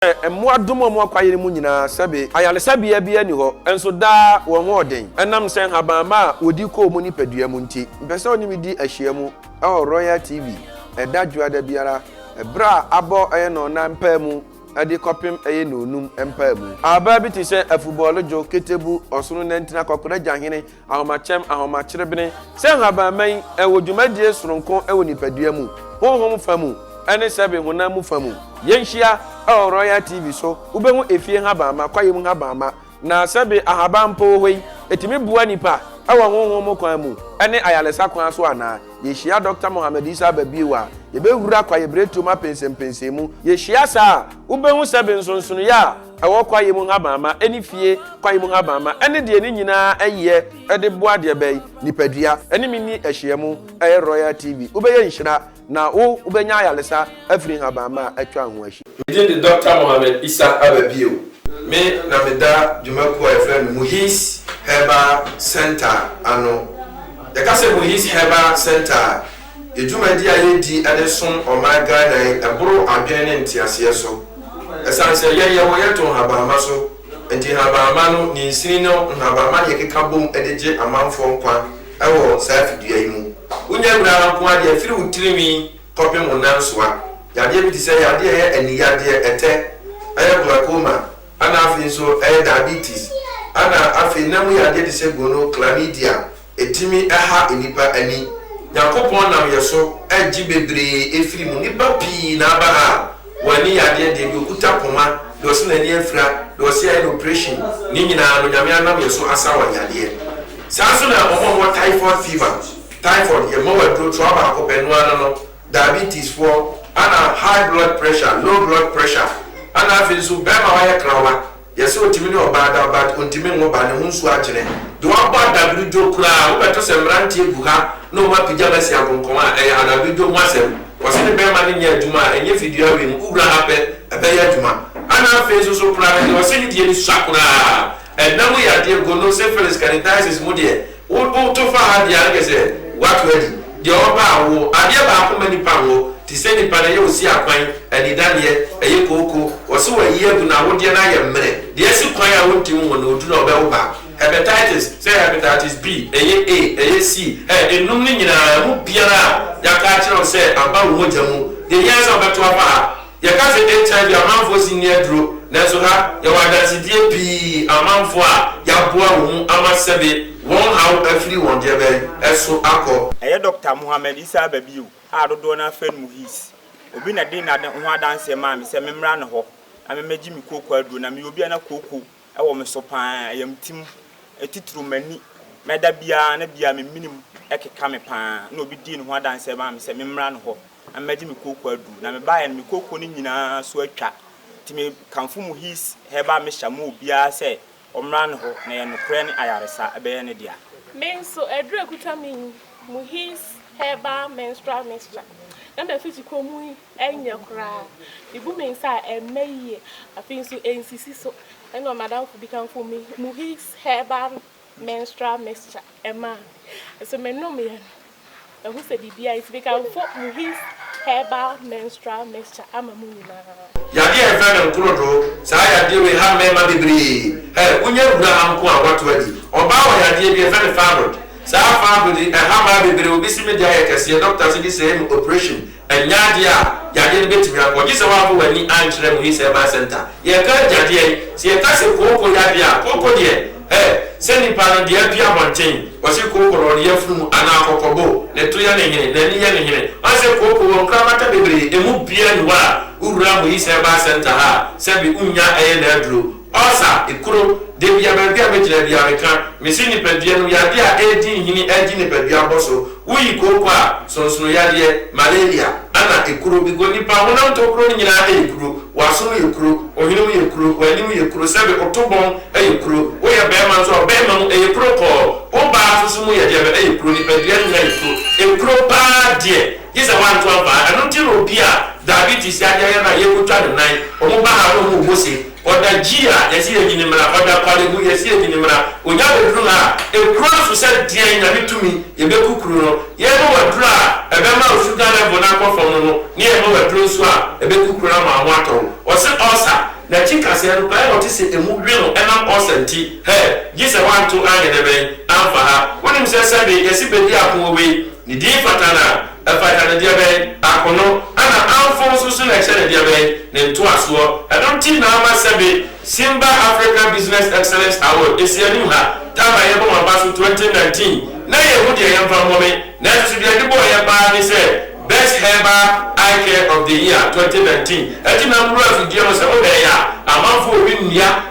Emo adomo mo akwaye mu nyina sebe ayalesabia bia ni ho enso da wo ho oden enam sen habama odi ko mu ni padua mu nti mpese oni mi di ahia mu Royal TV edadwa da biara ebra abo no na mpa mu ade kopim no onum mpa mu aba bi ti se afubolo jo ketebu osunu nantina kokora jahene ahomachem ahomachirebene sen habaman wodwumadie soronko ni padua mu honhom famu ene sebe honamu famu yenhia Royal TV so ubehu efie habama kwayem habama na sebe ahabampo hoi etimi bua nipa honhom kwan mu ene ayalesa kwan so ana yehia Dr. Mohammed Isa Babiwa yebewura kwaye bretuma pensempensemu yehia sa ubehu sebe nsonsonu ya kwayem habama eni fie kwayem habama ene de ni nyina eye ede bua de bai nipadua ene mini ahiemu Royal TV ubeye nhira na wo ubenya ayalesa afiri habama atwa ho ahi within the Dr. Mohammed Isa Babiwa me na meda dwumaku a friend Muhis Herbal Center ano the kase Muhis Herbal Center edwumadi ayedi adeson omaga na eboro adwene ne ntiase so esanse ye wo yeto habama so enti habama no ni nsini no habama ye keka bom edeje amanfo nkwa ewo safidua yi mu unya bra ko ade afiri utirimi kopem onansoa yade bi ti se yade ye aniyade ete aye glaucoma ana afi so diabetes ana afi namu yade ti se gono chlamydia etimi aha enipa ani yakopon nam yeso agi bebre efiri mu nipa pi na aba ha wani yade de bi okuta poma do se na ni afira do se ayi operation ni nyina no nyame anam yeso asa wa yade sanso na omo typhoid fever typhoid ye mo wadro tro aba ko benua no diabetes for ana high blood pressure low blood pressure ana afi so be ma wa ye krawa yeso otimi no bada but ontimi ngo ba ne hunsu agene do aba da bido kura wo beto se mrantie buha no ma pijama si akonkoma ana bido mwasem wose ne be ma ne nya aduma enye video awe mu ura hape ebe ya aduma ana afi so kura ne wose ne die ni sakura na mu ya de gono syphilis candidiasis mu de wo to fa ha de agese what ready de oba wo ade ba ko mani pa wo ti se ni pa na ye osi akwan anidane eye koko wose wa yi agu na wo de na ye mre de esi kwan a wo ntimu no odu na oba wo ba hepatitis say hepatitis B eye A eye C enum ni nyina mu biara ya ka kire say aba wo mojamu de yansa obeto afa ya ka se HIV amanfo si ni aduro na so ha ya wadansidie pi amanfo a ya boa wo amasebe won how every one dey be eso akọ Dr. Mohammed Isa Babiwa adodo na friend Muhis obi na dey na ho adanse ma me se memra ne ho na me meji mi koko adu na me obi na koko ewo me so pan yamtim etitru mani meda bia na bia me minim ekeka me pan na obi di ne ho adanse ma me se memra ne ho na meji mi koko adu na me ba ya me koko ni nyina so atwa ti me kanfo Muhis heba me hyamu obia se omra ne ho na ye no kre ne ayaresa ebe ne dia men so edru ekuta min Muhis Herbal menstrual mixture and the physical mu enya kra ibu men sa emeye afin so nsisi so and no madam for become for me Muhis Herbal menstrual mixture ema so men no me and who said bibia it become for Muhis Herbal menstrual mixture ama mu na yade e fa na nkrodo sa yade we ha mema bebre unya wura anko a watwadi oba wa yade bi e fa fibroid sa fibroid ha ma bebre obi si media ye kase doctor say this operation anyade a yade ne betimi akọ gise wa bo wani ankyere Muhis Herbal Center ye ka yade se ye ka se koko yade a koko de seni pana de apia bonten wose koko ro ye funu ana akokobo ne to ya ne hene ne ni ya ne hene wose koko won kramata bebre emu bia ni wa ura Muhis Herbal Center ha sebi unya na aduro osa ikuro de bia ba bia betire bia meka mesini pedua no yade a edi hini edi ne pedua boso uyi koko a sonsono yade malaria ana ikuro bi goni pa wona to kuro ni nyina ikuro waso ikuro ohinu ikuro wani ikuro sebi otobon ikuro wo ya be man so be man ikuro ko o ba so mu yade be ikuro ni pedua ni ikuro pa de yesa wan to aba anu ti ro bia diabetes ya na ye kutwa de nan o mo ba ha no mo bose oda gia yesi eginimra oda kwalegu yesi eginimra onya bedru na ekura so se dien nya mitumi ebekukuru no ye no wadru a ebema osuga level na kofom no ne ye no wadru so a ebekukuru ma awato o se osa na chika se no pa o ti se emu hwe no enam osenti he gise wanto anye de ben amfa ha wonim se sabe yesi bedi akon we ni di fatana fatana dia ben akono ana amfo so na chere dia ben ne to aso I don't think na ama sabe Simba African Business Excellence Award esiani ha tama yebo mabaso 2019 na ye hu dia yemfa momme na so dia de boy ya ba ni say Best Herbal Eye Care of the Year 2019 ati na mru afidie no se o be ya amanfo obi ndia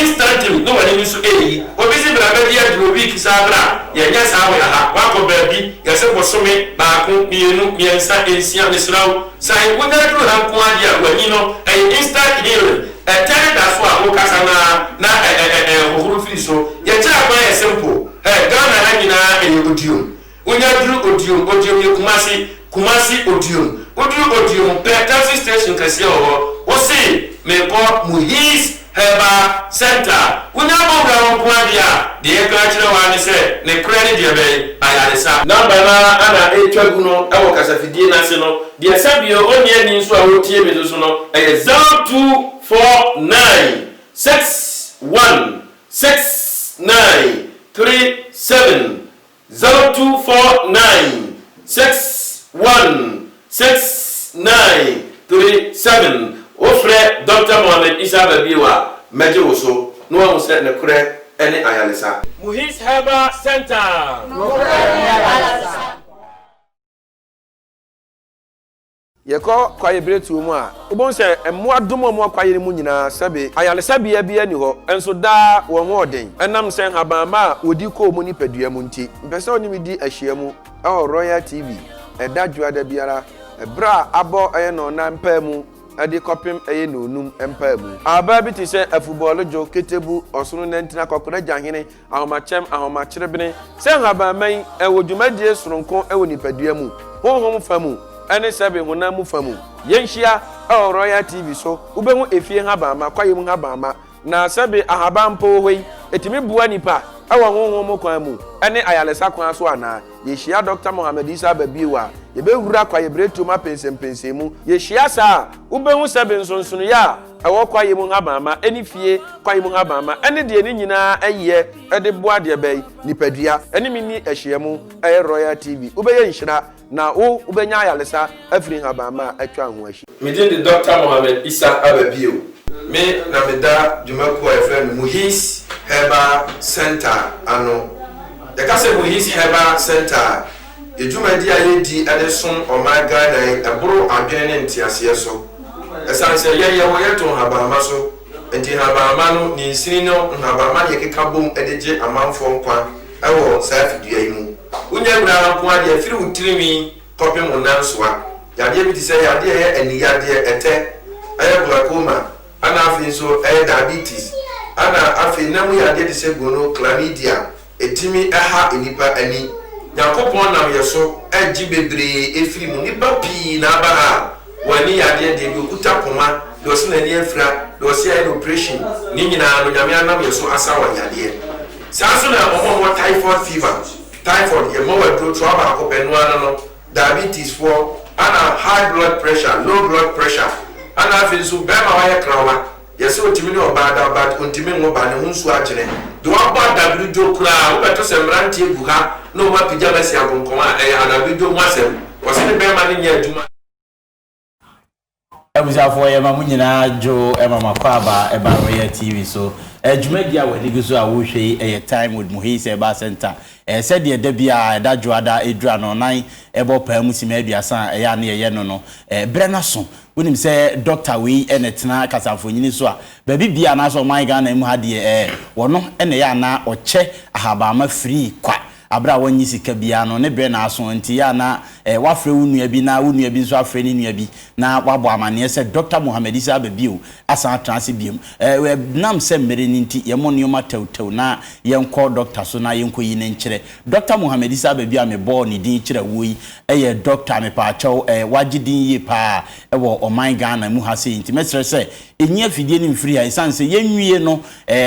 instantly no one use eyi obisi bra be dia dro week sabra ye nya sa we ha wako baabi ye se bosome baako mienu miensa ensia ne srawo sai wona dro na ko adia wani no instant healing tell that so a kasa na hohuru firi so ye kira kwa ye simple Ghana na nyina odium wonya dru odium ye kumasi odium taxi station kase wo se me ko Muhis Herbal Center wonya bo kwa dia de ye kra kire wa ni se ne kra ni de be ayaresa number na ana etwagu no e wo kasa fidie na se no de sabio oni ani nso a wo tie be so no 0249616937 0249616937 ofre Dr. Mohamed Isa Babiwa meje woso no wa se ne kure ene ayalesa Muhis Herbal Center yeko kwaye bretu mu a ubon se emu adomo mu kwaye mu nyina sabe ayalesa bia bia ni ho enso da wo ho oden enam se haban ma odi ko mu ni padua mu nti mpese oni mi di ahia mu Royal TV edadwa da biara ebra abo eye no na mpa mu ade kopim eye no onum mpa mu aba bi ti se afubolo jo ketebu osunu nantina kokora jahene ahomachem ahomachirebene se haban man ewodwumadie soronko ewo ni padua mu honhom famu ene sebe honamu famu yenhia Royal TV so ubehu efie habama kwayem habama na sebe ahabampo hoi etimi bua nipa awa honhom kwan mu ene ayalesa kwan so ana yehia Dr. Mohamed Isa Babiwa yebewura kwaye bretu ma pensempensemu yehia sa ubehu sebe nsonsono ya awo kwayem habama eni fie kwayem habama ene de ni nyina aye ede bua de bai nipadua ene mini ahiemu Royal TV ubeye nhira na wo ubenya ayalesa afiri habama atwa ho ahi me dey the Dr. Mohamed Isa Babiwa me na me da Jumaku a friend Muhis Herbal Center ano the kase Muhis Herbal Center ejumadi ayedi adeson omaga na eboro adwene ntiase so esanse ye wo yeto habama so enti habama no ni nsini no habama ye keka bom edeje amanfo nkwa ewo safidua yimu unya bra ko ade afiri utirimi kopem onansoa yade bi ti se yade ye aniyade ete aye glaucoma ana afi so diabetes ana afi namu yade di se gono chlamydia etimi aha enipa ani yakopon nam yeso agi bebre efiri mu nipa pi na ba ha wani yade de bi okuta koma do se na ni afira do se ayi operation ni nyina no nyame anam yeso asa wa yade sanso na omo typhoid fever typhoid ye mo wadro trouble akopenu ana no diabetes for ana high blood pressure low blood pressure ana afi so bema wa ye krawa yesi otimi ni obada but ontimi ngo ba ne hunsu agene do abada bido kura wo beto semrantie buha no ma pijama si akonkoma ana bido mwasem wose ne bema ni nya aduma Ebusafo ye mamu nyina jo mama kwaba Royal TV so dwumadi a wadi guso a wo hwei time with Muhis Herbal Center said de da bia da joada edura no nan ebo pa mu sima aduasa ya na ye no no bre na so wonim se doctor we enetena kasafo nyini so a ba bibia na so man Ghana mu ha de wono ene ya na oche ahaba ma free kwa abra wanyi sika bia no ne bre na aso nti ya na wafre wunua bi na wunua bi nso afre ni nua bi na wabo amane se Dr. Mohammed Issa Ababio asa trans biem nam se mere ni nti ye mo nioma tewtew na yenko doctor so na yenko yi ne nkyere Dr. Mohammed Issa Ababio amebo ni din kyere woyi eye doctor me pa chaw wagidin yi pa wo oman Ghana mu ha se nti mesere se enyi afidie ni mfiri ha isanse yenwie no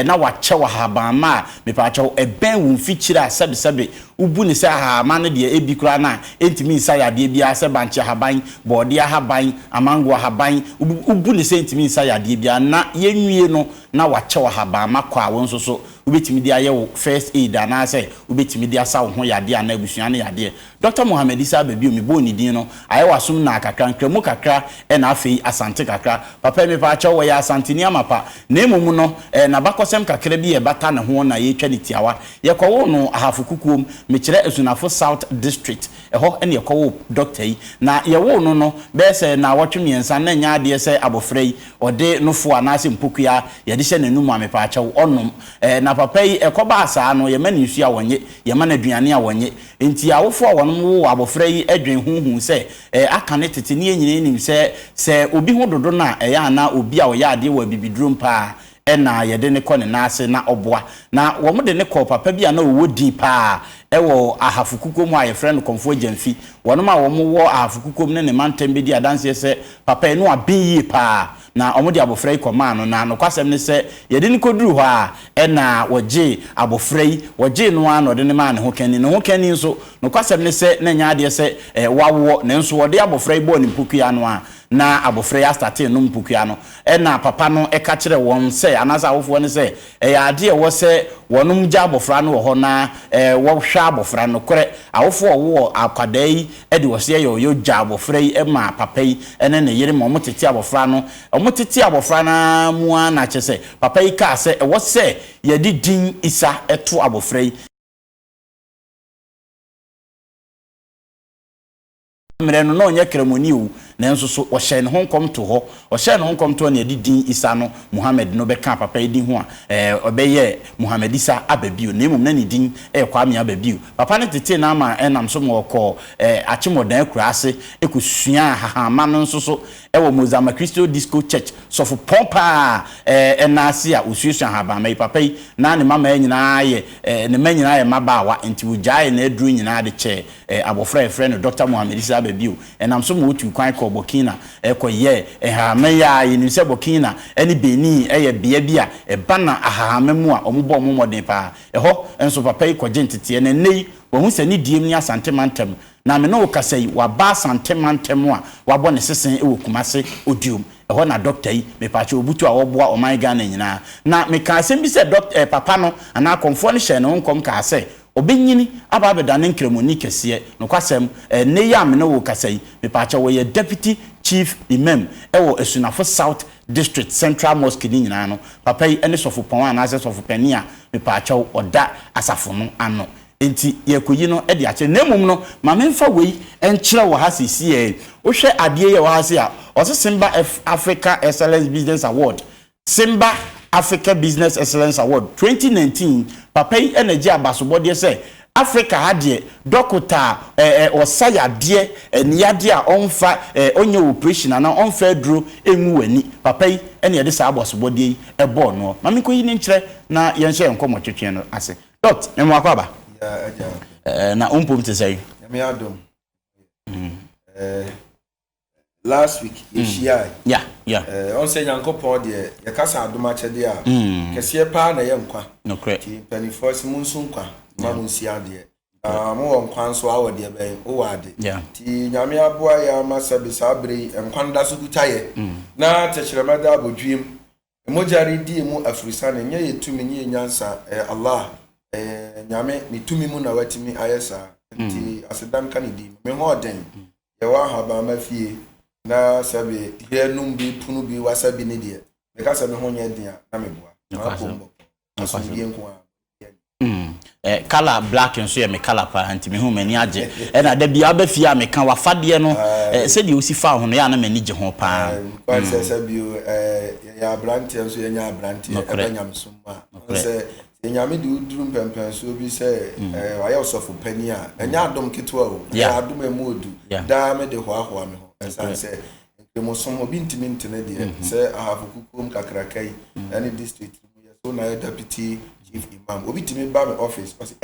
na wache wa habama me pa chaw ben wu mfikyire asebe ubu ni se ha ma ne de ebi kura na entimi nsa yade bia se banche haban bode haban amango haban ubu ni se entimi nsa yade bia na yenwie no na wache wa habama kwa won so ubetimi dia ye first aid ana se ubetimi dia sa wo ho yade ana abusua ne yade Dr. Mohammed Issa Ababio mi bo ni din no aye wasum na kakra nkremu kakra na afei asante kakra papa mi pa chawo ya asante ni amapa na emum no na bakosem kakra bi e bata ne ho na ye twa ni tiawa ye kwawo no ahafu kukuom me kire esunafo South District eho ene ye kwawo doctor yi na ye wo no be se na wotwemiensa na nya ade se abofrei ode nofo anase mpokua ye de hye nanum amepa chawo onom na papa yi ekoba asa no ye mani nsu a wonye ye mana aduane a wonye enti awofo a wonom wo abofrei adwen huhu se aka ne tete ne nyine nim se obi ho dodo na ya na obi a wo ya ade wa bibidrum pa na ye de ne kɔ ne nase na oboa na wo mo de ne kɔ papa bia na wo di pa ewo ahafukukom a ye friend komfo Jamfi wonom a wo mo wo ahafukukom ne mantem be di adanse se papa no abiyi pa na omo de abofrei kɔma no na no kwasem ne se ye de ne koduru hɔ a na woje abofrei woje no a no de ne ma ne ho kani nso no kwasem ne se na nya de se wawo ne nso wo de abofrei bo ne pukua no a na abofrei astate no mpukua no na papa no eka kire won se anasa awofo ne se ya ade wo se wonum gya abofra no ho na wo hwa abofra no kore awofo wo akwadai de wo se yo gya abofrei ma papa yi ene ne yire mo motete abofra no omotete abofra na mu na kyese papa yi ka se wo se ye di din Issa eto abofrei mmereno no onye kremoni o nanso so o hye ne honkom to ho o hye ne honkom to na din Issa no Mohammed no beka papa din ho a obeye Mohammed Issa Ababio na emum na ne din Kwame Ababio papa ne tete na ama enam so mo ko achimodan kurase ekusua hahama no nso so ewo Mozambique Christo Disco Church so for pompa enase a osusu haba mai papa na ne mama nyina ye ne manyina ye mabawa enti wujae na edru nyina de che abofra friend Dr. Mohammed Issa Ababio enam so mo otu kwan ko Burkina ekoye ehameya yinse Burkina eni Benin eye bia bia bana ahamemu a omubo omomode pa eho enso papa ikoje ntete ne nei wo hu se ni diem ni asante mantem na me no kasai wa ba asante mantem a wabo ne sesen ewo kumase odium eho na doctor yi me pa che obutu a woboa oman Ghana nyina na me ka asem bi se doctor papa no ana konfo ne hye ne nkom ka se obenyini aba bedane nkremoni kese no kwasem ne ya me no wo kasai me pa che wo ye deputy chief imam ewo esunafo South District Central Mosque ni nyina no papa yi ene sofo pon ana se sofo pani a me pa che oda asafo no ano enti yekoyi no e de ache nemum no ma memfa wei enkyere wo ha sisi e wo hwe ade ye wo ha se a ose Simba Africa Excellence Business Award Simba Africa Business Excellence Award 2019 papa yi energy abasobode se Africa hadie dokota osaya de niade a onfa onye operation na onfa duro enwu wani papa yi ene ye de sa abasobode yi ebo no mame koyi ni nkyere na yenhye enkomo twetwe no ase dot emo akwaba na umpum te say me adom last week yeah on say yankopon de ye kasa adoma chede a kese pa na ye nkwa no correct ti penifos munsu nkwa ma munsi ade mo won kwan so awode ben o wade ti nyame aboa ya masabi sabre enkwanda so gutaye na techiremada abodwiem emojari di mu afrisane nye yetumi nye nyansa Allah nyame ni tumi mu na watimi ayesa ti asedan kanidi me ho den ye wa haba mafie na sabe hienum bi punu bi wasabi ne de me ka sabe ho nya den na meboa na kombo aso bi enko color black nso ye me color pa anti me hu mani age na da bia ba fie a me kan wafade no se de osi fa ho no ya na mani ge ho pa kwa se sabe ya brand nso ye nya brand e ba nyamsum ma se nyame de udrum pempen so bi se waya osofo pani a enya adom ketwa o ya adom emodu da me de hoahoa me ho ensan se mo som obi ntimi ntene de se ahafu kukum kakrakai any district so na deputy chief imam obi timi ba me office o se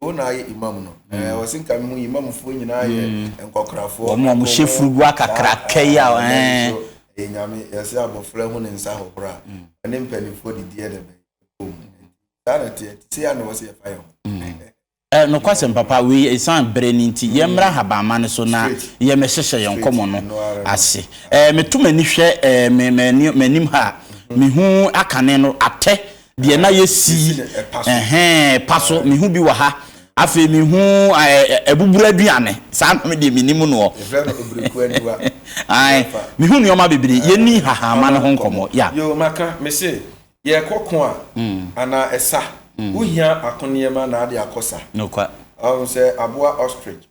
o na ye imam no o sin ka me hu imam fo nyina ye enkokrafo o mo shefuru akakrakai a nyame yase abofra hu ne nsa hobra ene mpanifo de die de be dana tie ya no wase fa yo no kwasem papa we isan breninti yemra habama ne so na yemehyehe yenkomo no ase metuma ni hwe menim ha mehu akane no ate de na yesi paso mehu bi wa ha afi mehu ebubura aduane sa na me de menim no ai mehu ni o ma bebere yeni hahama ne ho nkomo ya yo maka me se ye kokon a ana esa uhia akoniema na ade akosa no kwa say aboa ostrich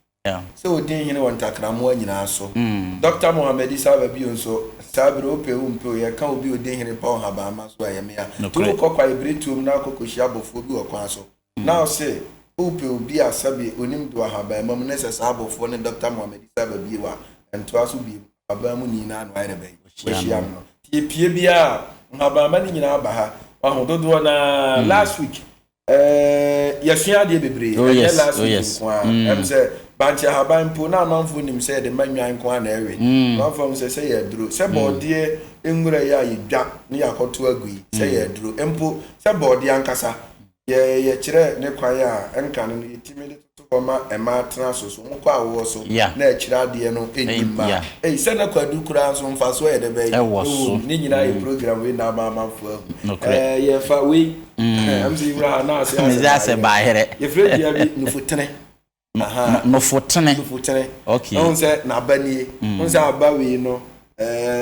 so odin hine won takramo anyina so Dr. Mohammed Isa ba bio so sabiro ope umpe ye ka obi odin hine pa haba ama so ayemia to kokwa ibretum na kokoshi abofo bi okwan so now say ope obi asabe onim do haba mam ne se sabofo ne Dr. Mohammed Isa ba bio wa ento aso bi aba mu ni na no ayre be wahia no tie pie bia haba ama ni nyina aba ha ahododo na last week yasua de bebre last week kwa say banche haban po na amanfo nim say de manwan kwa na ewe manfo say ye duro say bode enwura ya yedwa ne yakoto agui say ye duro empo say bode ankasa ye kire ne kwan ya enka no yetimi de totoma ema tena so nkwa awo so na kire ade no enyima say na kwadu kura so mfa so ye de be ni nyina ye program we na amanfo ye fa we am see wura na say ba here ye fredi ya bi nufutene no fotene okay on say na banie on say abawe no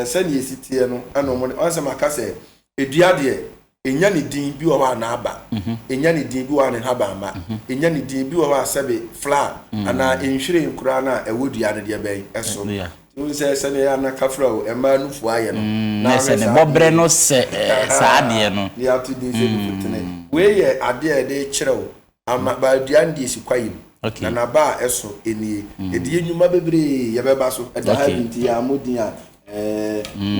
say ne sitie no ano mo on say makase edua de enya ne din bi wo wa na aba enya ne din bi wo na haba amba enya ne din bi wo wa sabe fla ana enhwire nkura na ewodua ne de ben eso on say ne ya na kafra o ema nufu aye no na say ne bobre no se saade no ya to dey say nufutene we ye ade e de kirewo ama ba dua ndi esi kwayi na na ba eso enie edi enyuma bebre ye beba so eda ha binti ya modin a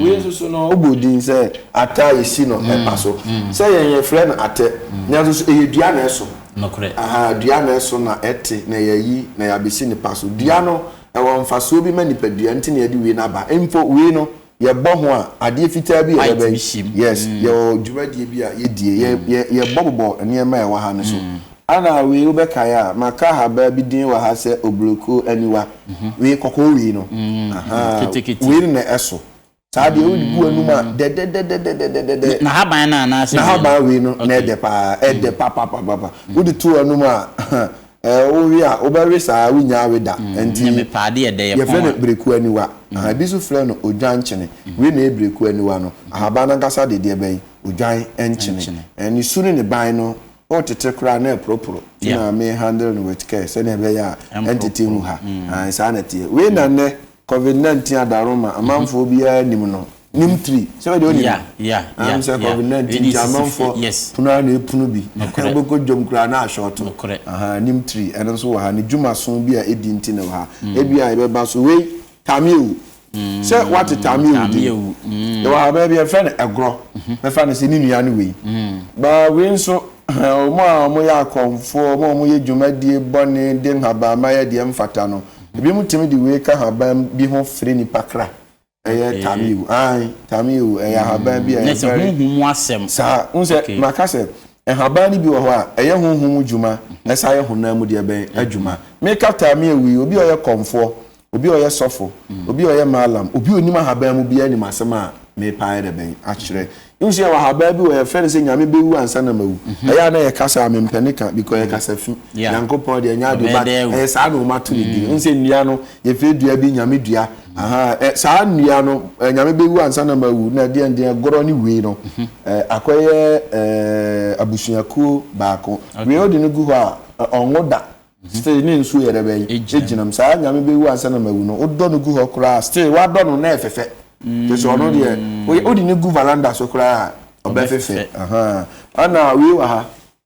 we so no obodin say ata esi no eba so say ye friend ate nya so e dua na eso no correct dua na eso na ete na yayi na ya besi ni paso dua no e won faso bi manipa dua nti na ye di we na ba emfo we no ye bo ho a ade fitaa bi ye be yes ye dwumadie bi a ye die ye bobo eniema e wa ha ne so ana we ubeka ya maka haba bi din wa ha se obloko aniwa we kokko we no we na eso sabe o di bu anuma de na haban na na se na haban we no na de pa udi tu anuma o wi a obawe sa we nya we da enti me paade ye de ye fene breku aniwa bi so fle no odwan chene we na breku aniwa no haban na kasa de ben odwan enchene eni sunu ne ban no o tete kra na propro na me handle with care se na be ya entity mu ha sanity we na ne covid-19 adaroma amanfo bia nim no nim 3 se we de oni am se covid-19 amanfo puna na epunu bi boko jom kra na short nim 3 eno so ha ni djuma so bia edi nti na ha e bia e be ba so we tamiu se what tamiu e wa ba bia fe na egro me fa na se ni nua ni we ba we nso mo ya konfo mo ye dwumadie bone de haba ma ya de mfata no bi mutimi di we ka haba bi ho fre ni pakra tamiu ya haba bi e honhum asem sa unse makase haba ni bi wo ho a eye honhum dwuma esa ye honam mu de ben adwuma me ka tamiu wi obi oye konfo obi oye sofo obi oye malam obi onima haba mu bi ani masema me pa de ben a kire unse wa haba bi wo fe se nyame bewu ansa na mawu eya na ye kasa amempenika because ye kasa fi yankopon de nya do ba sa na o matu di unse nnua no ye fe dua bi nyame dua sa nnua no nyame bewu ansa na mawu na de goro ni we no akoye abusuaku baako we odi no gu ho a onwoda stay ni nsu ye rebe ejinam sa nyame bewu ansa na mawu no odo no gu ho kra stay wa do no na efefe so ono de odi ni gu valanda so kra obefefe ana we wa ha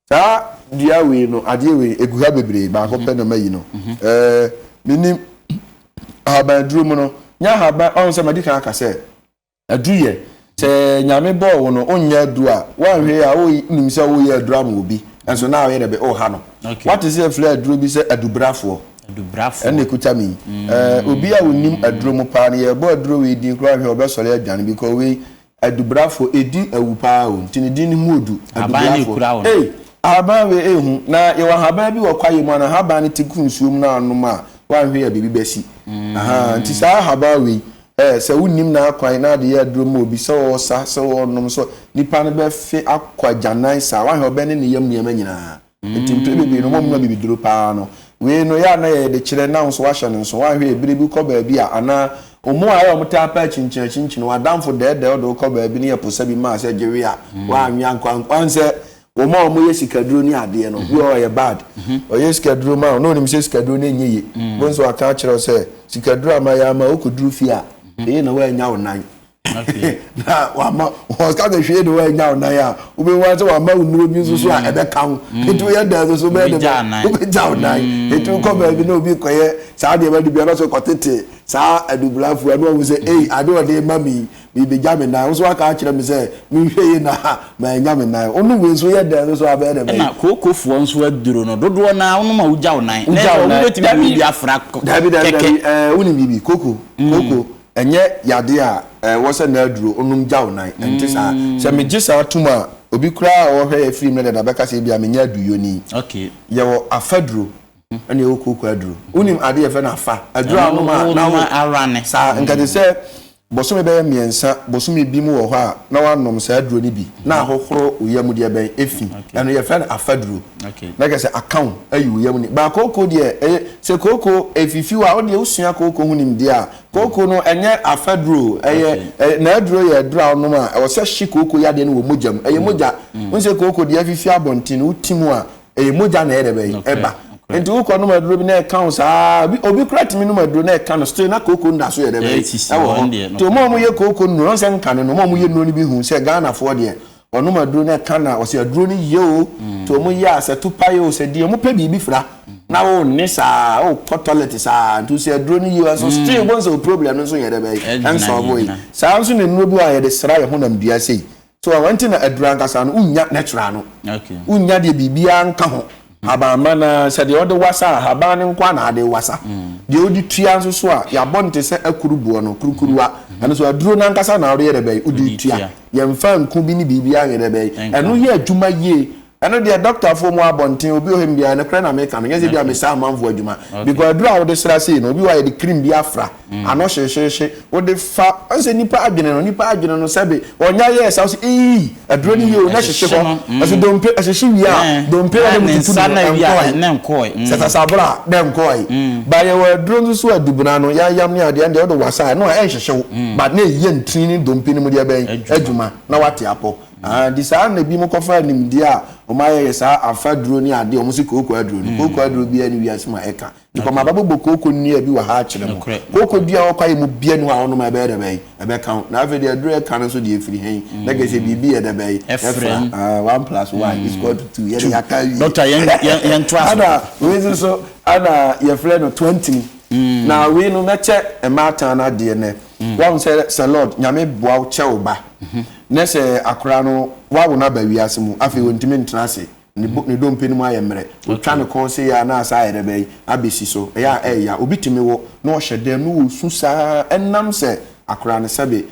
saa dua we no ade we eguha bebre ba ko pe no mayi no minim haban duro mu no nya haban on se madika aka se aduye se nyame bo wo no onya adu a wan hwe a wo nim se wo ye adura ma obi enso na we be o ha no what is it fle aduro bi se adubrafo ene kuta mi obi a wonim aduro mu pa ne ye bo aduro we din kro hwe obesore adwane bi ko we adubrafo edi awupa o ntini din mu odu adubrafo haban we ehu na ye wa haban bi wo kwaye mu na haban ne tikunsuom na anom a wan hwe ya bibi besi nti saa haban we se wonim na akwan na de ya aduro mu obi se wo sa se wo nom so nipa ne be fe akwa janan sa wan hwe obene ne yam niam nyina nti mpebe no mo mu bibi duro pa no we no ya na ye de kire na nso wa hye nso wan hwe ebire bi ko ba bi a ana omo ayo omta pa chinchin wa damfo de do ko ba bi ne yeposa bi ma se jewe a wa anwa nkwan se omo ye sikaduro ni ade no we o ye bad o ye sikaduro ma no nim se sikaduro na nyeye bonso aka kire se sikaduro ama ya ma okuduru fi a e na wa nya onan na wa ma o ska de hwe de wa nya onan ya ube wa se wa ma unu bi so a ebe kan etu ye da so be de ube ja onan etu ko ba bi na obi ko ye sa de ba de bi na so ko tete sa adubulafu anu wo se ade o de mami bi be jame na so aka kire me se mi hwe ye na ma nya me na onu we so ye da so abe de na kokofo nso aduro no dodo na onu ma uja onan na onu betimi bi afra keke uni bibi koko enye yade a wo se na aduro onum ja onan enti sa se me gisa atuma obi kura wo hwe e film na da beka se bia me nya aduyo ni okay ye wo afaduro ene wo koko aduro unim ade ye fe na afa aduro anuma na arane sa nkade se bosome be miensa bosome bi mu wo ho a na wanom sa aduro ni bi na ahohoro uyam de ben efi eno ye fe na afaduro na ke se account ayi uyam ni ba koko de se koko efifi wa o de usua koko hunim de a koko no enye afaduro na aduro ye aduro anum a wo se hye koko ya de no wo mojam moja unse koko de afifi abontin utimu a moja na ere be eba enti wo kono maduro bi na account saa obi credit mi no maduro na account still na koko nda so ye de be to mo ye koko no se nka no mo ye no ni bi hu se Ghana fo de ono maduro na account na o se aduro ni ye o to mo ya se tupa ye o se de mo pe bi fra na wo ne saa o toilet saa to se aduro ni ye so still won so problem no so ye de be en so boy saa so ne no bi wa ye de sra ye ho na mbia sei so I want na aduro ankasa no unya natural no unya de bibia nka ho abama na se de ode wasa haban nkwa na ade wasa de odi tua nso so a ya bonte se akurubuo no kurukuruwa eno so aduro na nkasa na ore ye be odi tua ye mfa nku bi ni bibia ye be eno ye adwuma ye eno de doctor fo mu abonten obi ohim bia na kra na make no yesi bia me sa manfo adwuma because aduro a ode sra sei no obi wa ye de cream bi afra ano hye ode fa anse nipa adwene no sebe onya ye sa so aduro ni ye o na hye ko aso dompe ahye wi dompe ade mututu na nkoi seta sabra na nkoi ba ye wa aduro nso so adubuna no ya yam ni ade ande ode wasa no hye but na ye ntini dompe ni mu de ben adwuma na wate apo disa na bi mo kofa nim dia o ma ye sa afaduro ni ade o mo si koko aduro bi ani wi asema eka nko ma babo koko ni abi wa ha kire mo koko dia o kwaye mo bia ni wa ono ma be de be ebe kan na ave de aduro eka no so de efiri hen na ge se bibi ye de be 1+1 is equal to 2 ye ya kai doctor yen twas ana we so ana ye frɛ no 20 na we no meche e mata na de ne won say lord nyame boa che oba nese akora no wawo na ba wiase mu afi wontimi ntrase ne dompe ni mu ayemre otwa ne kon se ya na asa ayere be abesi so ya obitimi wo na o hyedem no wo susa enam se akora ne sebe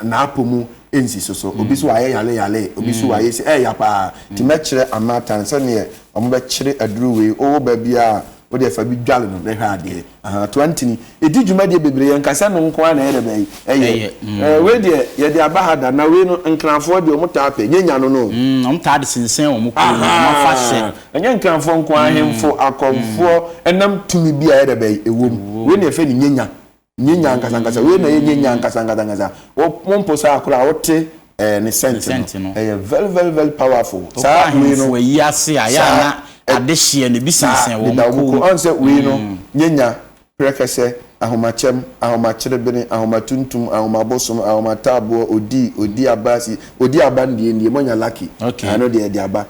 na apomu ensi so obi so aye yale obi so aye se ya pa ti mekire amata se ne o mo be kire aduru we o ba bia o de fa bi dwale no be ha de 20 ni edi dwuma de bebre nkasa no nko na ere be we de ye de abahada na we no nkranfo de o muta pa nyenya no o muta de sinsen o mu ko ma fa se enye nkranfo nko ahemfo akomfo enam tumi bia ere be ewom we ne fe ni nyenya nkasa we na ye nyenya nkasa o momposa akura o te ne sent no very very very powerful sa we no we yase aya na adehye ne bisinsen wo ko on se we no nyenya prekese ahomachem ahomachirebene ahomatuntum ahomabosom ahomatabo odi abasi odi abandie ndie monya lucky ano de aba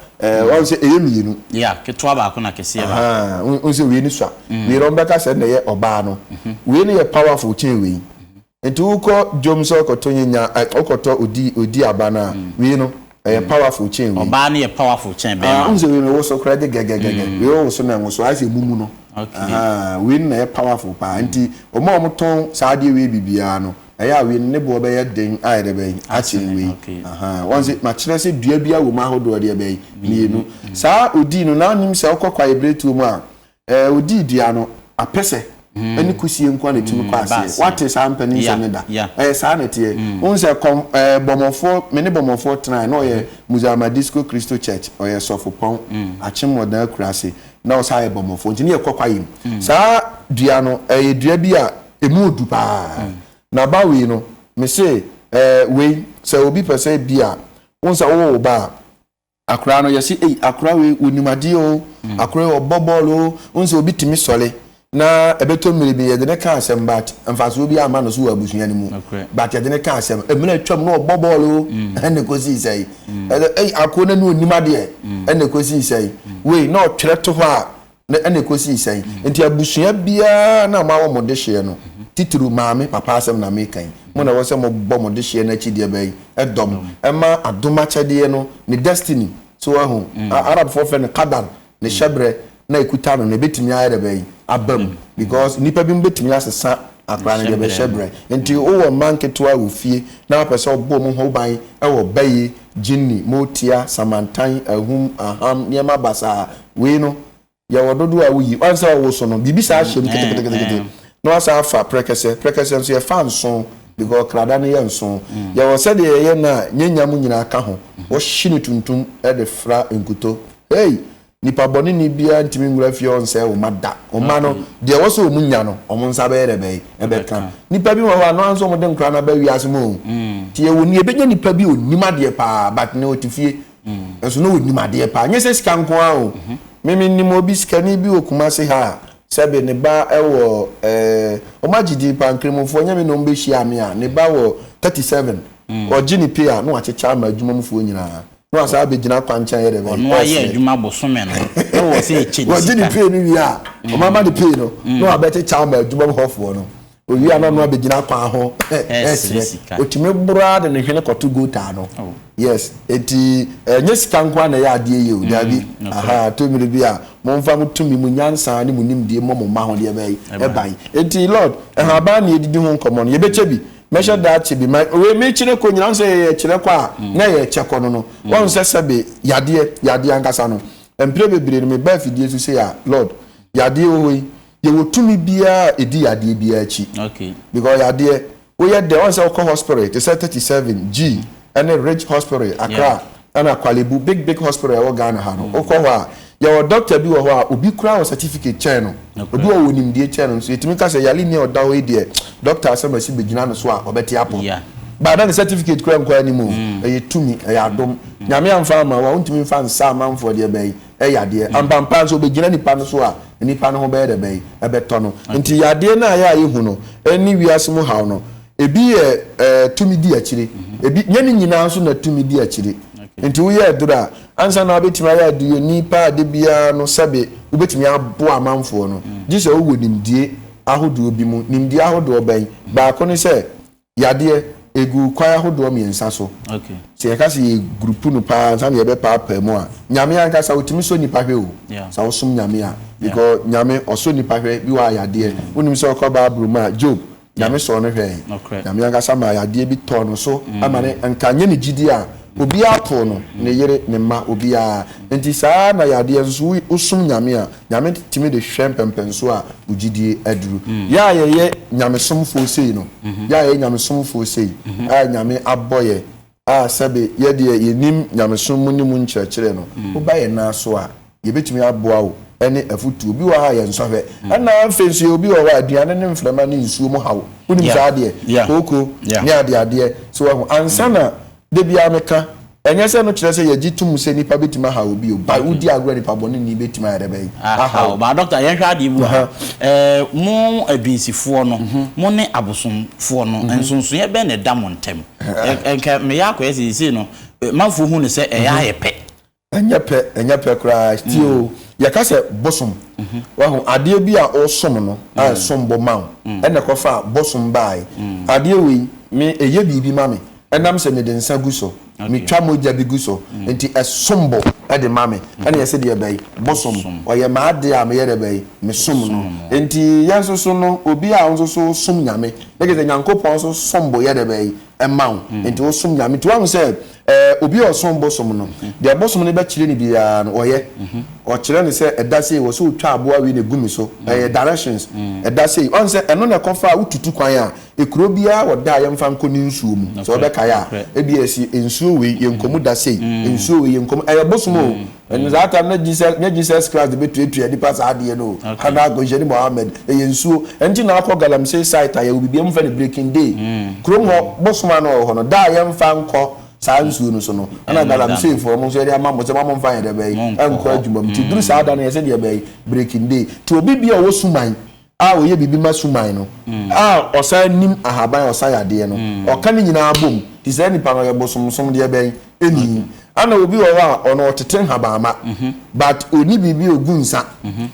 won se eyemienu ketwa ba ko na kese ba won se we ni swa we rombeka se na ye oba no we ni ye powerful chen we enti uko jomso okoto nyanya okoto odi aba na we no powerful chen we oba ni ye powerful chen be won se we no wo so krade gegegege we wo so na wo so ase mumu no we na powerful pa anti omo ton saade we bibia no eya we ne bo be den ayre be achi we once ma kire se dua bia wo ma hodo de be mienu sa odi no na nim se okokwa ebretu mu a odi dua no apese ani kusie nkwa na timi kwa ase what is happening sanida sa na tie once bomofo me ne bomofo try no ye Muzama Disco Christo Church o ye sofopon achimodan kurase na o sa ebomofo ntini ekokwa yim sa dua no dua bi a emu odu pa na ba we no me say we se obi pese bi a wonsa wo ba akra no yesi akra we onimade o akra obobolo wonsa obi timi sole na ebeto mmiri bi yede ne ka asem bat amfaso obi ama no so wa busua ni mu bat yede ne ka asem emina twam no obobolo ene kosi sei akona no onimade ene kosi sei we na otwere to ho a ene kosi sei enti abusua bia na ma wo mode hye no tituru maame papa asem na mekan mo na wo se mo bo mode hye na chi de bai edom ema adoma chede no ne destiny so ahu arab for fen kadan ne shebre na ekuta no ne betimi ayere bai abam because nipa bi betimi asesa akra ne be shebre enti o wo manketwa wo fie na pese obo mo ho ban e wo bayi jinni motia samantan ahum aham niema basa we no ya wododo a wuyi wansa wo so no bibisa ahyem ketekete no asa afa prekese so ye fan so because krada ne ye nso ya wo se de ye na nyanyam nyina aka ho wo hye tuntum e de fra enkuto hey nipa boni ni bia ntimi ngura fie on se o mada o ma no de wo so mu nya no o mu nsa be rebe e be kan nipa bi wo no anso mo de nkra na ba wi asemo ti ye woni e be nya nipa bi onimade pa but ne otifie enso no onimade pa nya se sika nko a o mimi ni mo bi sika ni bi okuma se ha sebe ne ba ewo o magidi pa nkremofo nya me no mbe hia me a ne ba wo 37 o gini pia no achecha ma adwumamfo nyina no asa be gina kwanchan yere be no aye adwuma bosome no e wo se echi wo gini pia ni wi a o mama de pia no abete cha ma adwumamfo no o wi ana no be gina kwa ho o timi bra de ne hwene koto gota no yes eti nyesika nkwa na ya ade ye o dabi aha to mi bi a momfa mutumi mu nyansa ni mu nimdie mo ma ho de e ban eti lord ha ba na edidi ho nkomo no ye beche bi measure that be my we me chire ko nyina so ye chire kwa na ye cheko no won se sebe yade ankasa no empire bebire me ba fidie so say ya lord yade ohoyi ye wotumi bia edi yade bia achi okay because yade we ye the one say ko hospital it say 37G and a rich hospital Accra and a Kwalebu big hospital e Ghana ha no ko ho a your doctor bi wo ho a obi kura certificate chain no obi wo nimdie chain no so etimi ka say yali ni oda ho die doctor asema si begina no so a obeti apo ba da certificate kura nkwa ni mu e tumi e adom nyame amfa ma wa untimi mfa nsa manfo de be e yade ambampa so begina nipa no so a nipa no ho be de be e beto no nti yade na ya yehu no eni wiase mu haw no ebi tumi di akire ebi nyani nyina so na tumi di akire nti wo ye dura ansa na obetima ya du nipa de bia no sabe obetimi abo amanfo no gise wo nimdie ahodo bi mu nimdie ahodo ban ba ko ne se yade egu kwa ahodo miensa so okay se ka se group no pa san ye be pa mu a nyame anka sa otimi so nipa hwe o sa wo sum nyame a because nyame oso nipa hwe bi wa yade wonim se ko ba bruma Job nyame so no hwe nyame anka sa ma yade bi to no so amane anka nye ni gidi a obi apo no ne yere ne ma obi a enti saa na yade nso usum nyame a nyame timi de hwempempenso a ugidie aduru ya ye nyame somfo sei no ya ye nyame somfo sei a nyame aboye a sabe ye de yenim nyame som mu ni mu nkyerɛkyerɛ no wo ba ye na so a ye betimi aboa wo ene afutu obi wa ha ye nso hwɛ na afenso obi wa aduane ne mframa ne nsuo mu hawo unim saa de koko ne ade so wa ansana de bia meka enye se no kire se ye gitum se nipa betima ha obi o ba udi agro nipa boni ni betima ya debe aha ba doctor yen hwa de bu mo abinsifo no mo ne abosomfo no ensonso ye be ne da mo ntem enka me ya kwese si no manfo hu ne se eya yepe enye pe kra still ya ka se bosom wa hu ade bi a osom no a sombo ma ene ko fa bosom bai ade we me eye bibi ma me enam se me de nsa guso me twa moja bi guso enti esombo e de ma me ene ye se de bai bosom oye ma ade a me ye de bai me som no enti yanso so no obi a onso so som nyame leke se nyankopon so sombo ye de bai emaw enti wo som nyame ti wa se obi o som bosom no de bosom ne ba kire ni bia no oye o kire ni se edase wo so twa aboa wi ne gumi so directions edase on se eno ne kofa ututu kwan a ekuro bia wo da ye mfa nkoni nsuo mu so be kaya ebi esi ensuo we ye nkomu da sei ensuo we ye nkomu bosom o en zata na Jesus Christ be tuetu edi pass ade no kana go jeni Muhammad ye nsuo enti na akọ galamsey site ya obi bia mfa ne breaking day krom ho bosom no ho no da ye mfa nko sansu no so no ana galamsey for mo so edi ama mo se mo mfa ye de be enko adwuma ti duru sa da na ye se de be breaking day ti obi bia wo suman a oye bibi masuman no a osan nim ahaban osan yade no oka ni nyina abom ti se nipa no ye bosomsom de be eni ana obi wo a ono oteten habama but oni bibi ogunsa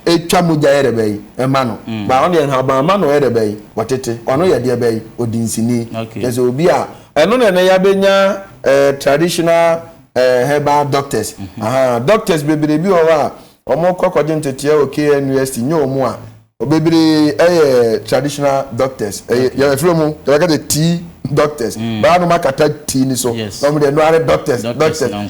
etwa moja ye de be ema no ba ono ye habama no ye de be watete ono ye de be odinsini yes obi a eno na ya benya traditional herbal doctors doctors bebere bi wo a omo kokoje ntete o KNUST nyomu a obebere traditional doctors ya from they get the tea doctors ba no makata tea ni so some dey no are doctors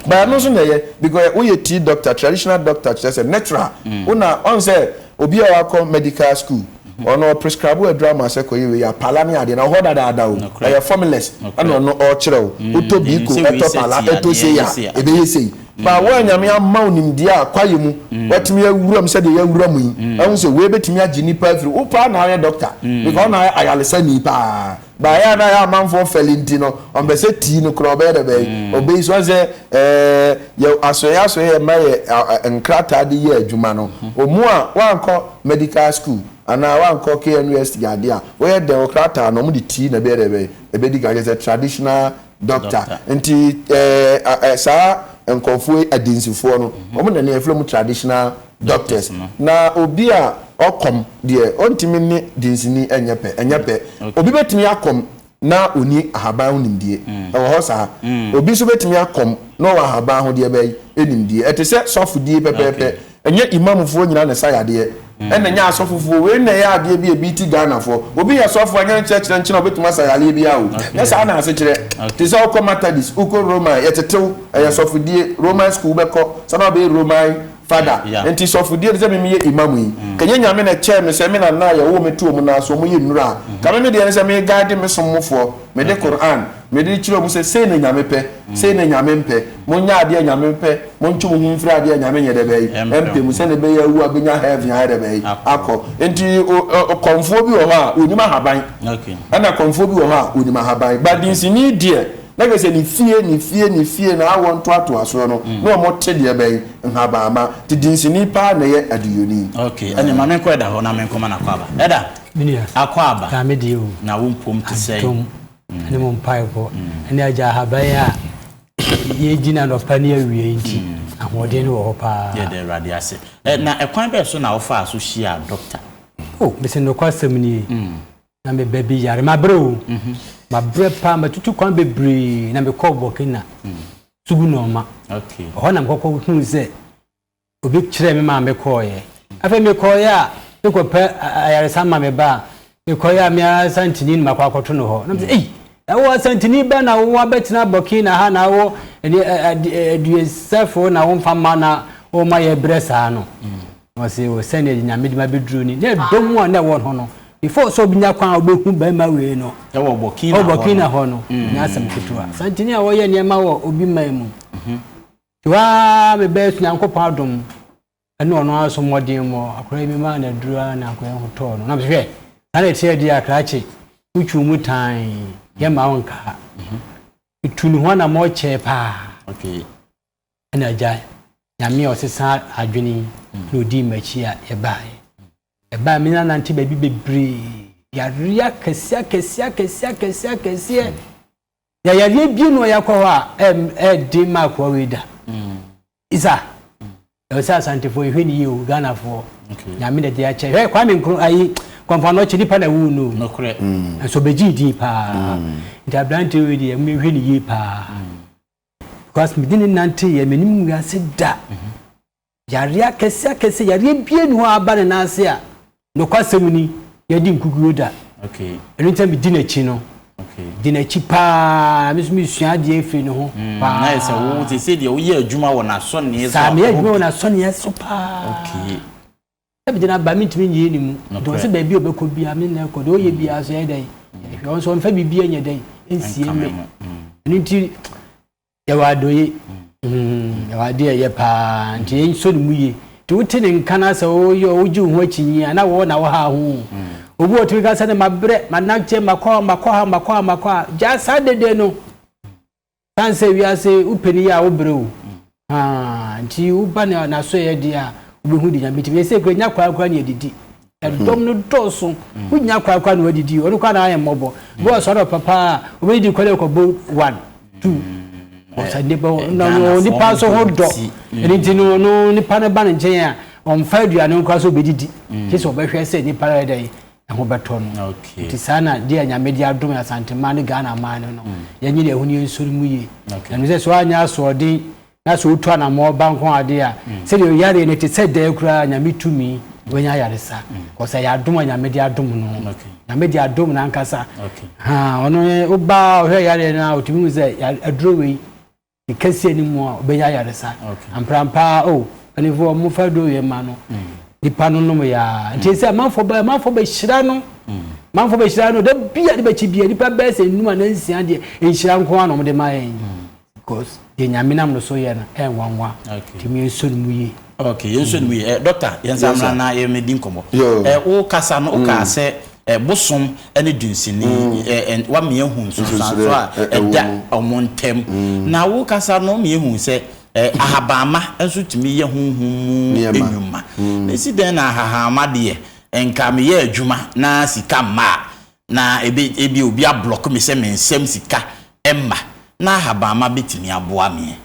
ba no so na ye because we tea doctor traditional doctor just a natural una on say obi a wa medical school ono prescribe a drama se ko ye ya palani ade na ho dada o ya formulas ana no o kire o utobi ko etopala etose ya ebe yesi ba wa nyame amma onim dia kwaye mu watimi awuram se de ya awuram yi ehun se we betimi agini pa afiri upa na ya doctor because na ayalesa ni pa ba ya na ya manfo felinti no on be se ti no kro be de be obe so se ya asoya maye enkrata de ye adwuma no omu a wanko medical school ana wanko KNUST ade a we democrata no mu de ti na be de be ebe di ga se traditional doctor enti sa enkonfo adinsifo no omo na ne eflom traditional doctors na obi a okom de ontimi ni dinsini enyepe obi betimi akom na oni ahaban ho nimdie ewo ho sa obi so betimi akom na wa ahaban ho de be enimdie etese sofudie pepepe enye imamfo nyina ne sayade ene nya asofofo we na ya ade bi ebiti Ghana fo obi ya sofo anya nchechire nchina obetuma sayale bi awo ya sa na asechire ti so ko matadis uko Roman yetetew ya sofodie Roman school beko sana be Roman father enti sofodie de me ye imamu yi kenye nyame na che me se me na ya wo metu omu na so mo ye nura ka me de se me guide me sommofo me de Quran me de chiro mu se na nyame pe se na nyame mpe mo nya ade nyame pe mo nchu mo humfra ade nyame nye de be mpe mu se ne be ya wu abenya heaven ya de be akọ enti konfo bi wo ha onima haban ana konfo bi wo ha onima haban badinsi ni die na gese ni fie na awon to aso no no mo te de be nhaba ama ti dinsi ni pa na ye aduyoni okay ani ma men ko eda ho na men ko na kwaba eda akwaba ka me di o na wo mpom te sei ani mo mpai ko ani aja haban a ye gina no pa ni awie nti ahode ni wo pa ye de radiase na ekwan be so na wo fa so hia doctor me se no kwasem ni na me baby yare ma bro ma bre pa ma tutu kwan bebre na me call Burkina sugu no ma okay ho na mkoko hu ze obi kire me ma me call ye afa me call ya me ko pa ayare sama me ba me call ya me santini ma kwa kwato no ho na me eh wo santini ba na wo betina Burkina ha na wo du sefo na wo fama na wo ma ye bre sa no wo se wo sene nyame di ma bedru ni ne domo na wo ho no before so binya kwan obehu ba ma we no e wo Burkina ho no nya sam ketua santini a wo ye niema wo obi man mu wa me be nyankopon adom ene ono aso modin mo akora mi ma na dura na akora ho to no na hwe na tie dia krache uchu mu tan ye ma wonka itunu ho na mo che pa Okay. Na jai. Nyame osesa adwene no di machi a eba me na nante baby bebre ya ria kesia ya ria bi no ya kwa ha di makwa weda isa ya sa sante fo hwe ni u Ghana fo nyame de ya che hwe kwa me nkru ayi konfano chi nipa na wu no kure so beji di pa nda brante we di me hwe ni pa because me dinin nante ye menim ya seda yaria kese yaria bie no aba na ase a no kwasem ni ye di nkukuru da okay enu ntam bi dinachi no okay dinachi pa mi sua de efi no ho pa na ese wo te se de wo ye adwuma wo na so ne sa me adwuma wo na so ne so pa okay e bi na ba mi timi ye ni mu do se ba bi obekọ bia me na ko do ye bia so ye dai e won so mfa bibia nya dai ensie me enu ti ya wa doye ya wa de ye pa nti en so mu ye to tini nkana sa o yo oji ho achinyi na wo na wo ha ho obu otu ka sa ne mabre manakche makwa ja sa dede no sanse wiase upeni ya obreu nti uba na so ye dia obehu di nyame ti se kwanya kwa ne didi dom no doso unya kwa no didi onu kwa na aye mobo bo so do papa obe di kwale ko bo 1 2 osa debo no ni paso hodo enti no ni pa na ba nchen a on fa aduane nkwa so bedidi kese obehwe se ni para dai ho beto no okay ti sana dia nyame dia dom ya santema ni Ghana man no yanyi de ehuni ensuri mu ye enu se so anya so odin na so utu na mo banko ade a se de yare ne ti se da kura nyame tumi wenya yare sa ko se ya dom nyame dia dom no nyame dia dom na nkasa ono uba ohwe yare na otumi mu se adrowe ikasi ni mu a obenya yare sa amprampa anifo mo fa do ye ma no ipa no no ya nti se manfo ba hira no da bia de ba chi bia nipa ba se numa na nsia de hira nko ano de ma yen because de nyamina no so ye na enwanwa ti mi so mu ye okay yenso mu ye doctor yensamra na ye medin komo o kasa no o ka se bosom ene dunsini wa me ehun so a eda omontem na wo kasa no me ehun se ahabama enso timi ye hunhum enwuma esi den na ahahama de enka me ye adwuma na sika ma na ebi obi a block me se me nsem sika emma na ahabama betimi aboa me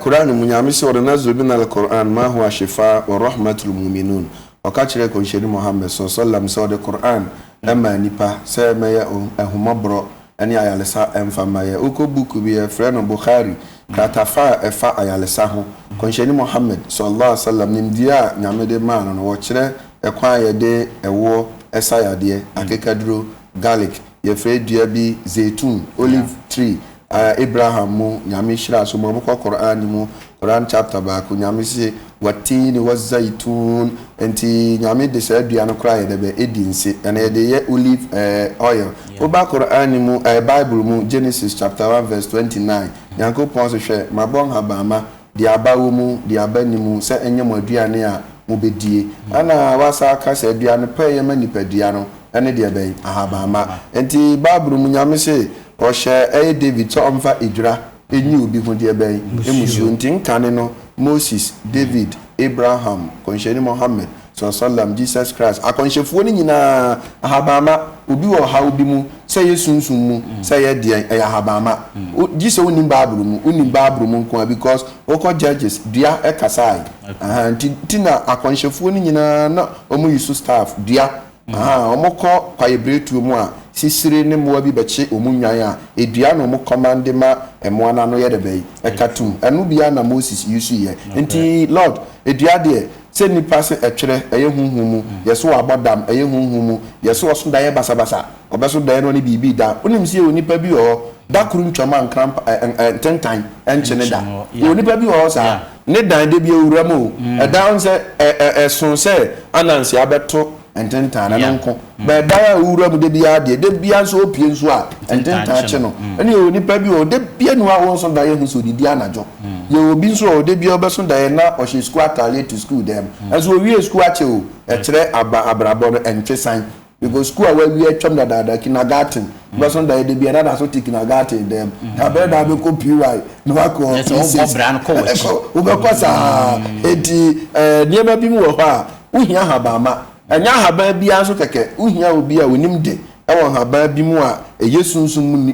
Quran munyame se ora nazubina al-Quran ma huwa shifa wa rahmatul mu'minun wakachire ko sheri Muhammad sallallahu alaihi wasallam Quran ema nipa se meye ahumabro ani ayalesa emfamaye uko buku bi friend Bukhari katafa efa ayalesa ho ko sheri Muhammad sallallahu alaihi wasallam nimdia nyamede man no wo kire ekwa yede ewo esayade akekaduro garlic ye fre dua bi zaitun olive tree Abraham mu nyame shira so mo ko Quran mu Quran chapter ba ko nyame se watini wazaitun enti nyame de sa dua no kra ye de be edinse ene de ye olive oil oba Quran mu Bible mu Genesis chapter 1 verse 29 yanko pon se hwe mabon habama de abawo mu de abani mu se enye mo aduane a mo bedie ana wasa aka se aduane pa ye manipa dua no ene de be ahabama enti Bible mu nyame se Osha David so omfa idra enyi obi hu de ben emusu ntin kane no Moses David Abraham konsheni Muhammad sallam Jesus Christ akonshefo ni nyina ahabama obi wo ha obi mu se yesunsun mu se ye de ahabama Jesus unim Bible mu nko because oko Judges dia ekasai ntina akonshefo ni nyina na omu yusu staff dia omoko kwa ebretu mu a sisire ne mo bi beche omunwan a edua no mo commande ma emo na no ye de be ekatum enu bia na Moses yusu ye nti Lord edua de se nipa se etwere eye hunhumu yeso abodam eye hunhumu yeso oso da ye basabasa obeso da ye no ne bibi da onim se onipa bi o da kuru ntwama nkrampa tentan enchene da onipa bi o sa ne dan de bi ewura mo edan se eson se anansi abeto ententana nonko ba da ewura mu de bia de bia so opie nso a ententa che no ene onipa bi o de bia no a won so da ye hu so didi anajo ye obi nso o de bia obeso da ye na o she school atale to school dem as we we school ache o e kire abrabo no entwesan because school a we twam da kindergarten because on the be another so taking a gat in them abeda be ko PY no akọ yes brand coach ubekọsa eti niema bi mu wo ha uhia habama anya haba bi anso keke uhia obi a wonim de ewo haba bi mu a eyesunsun mu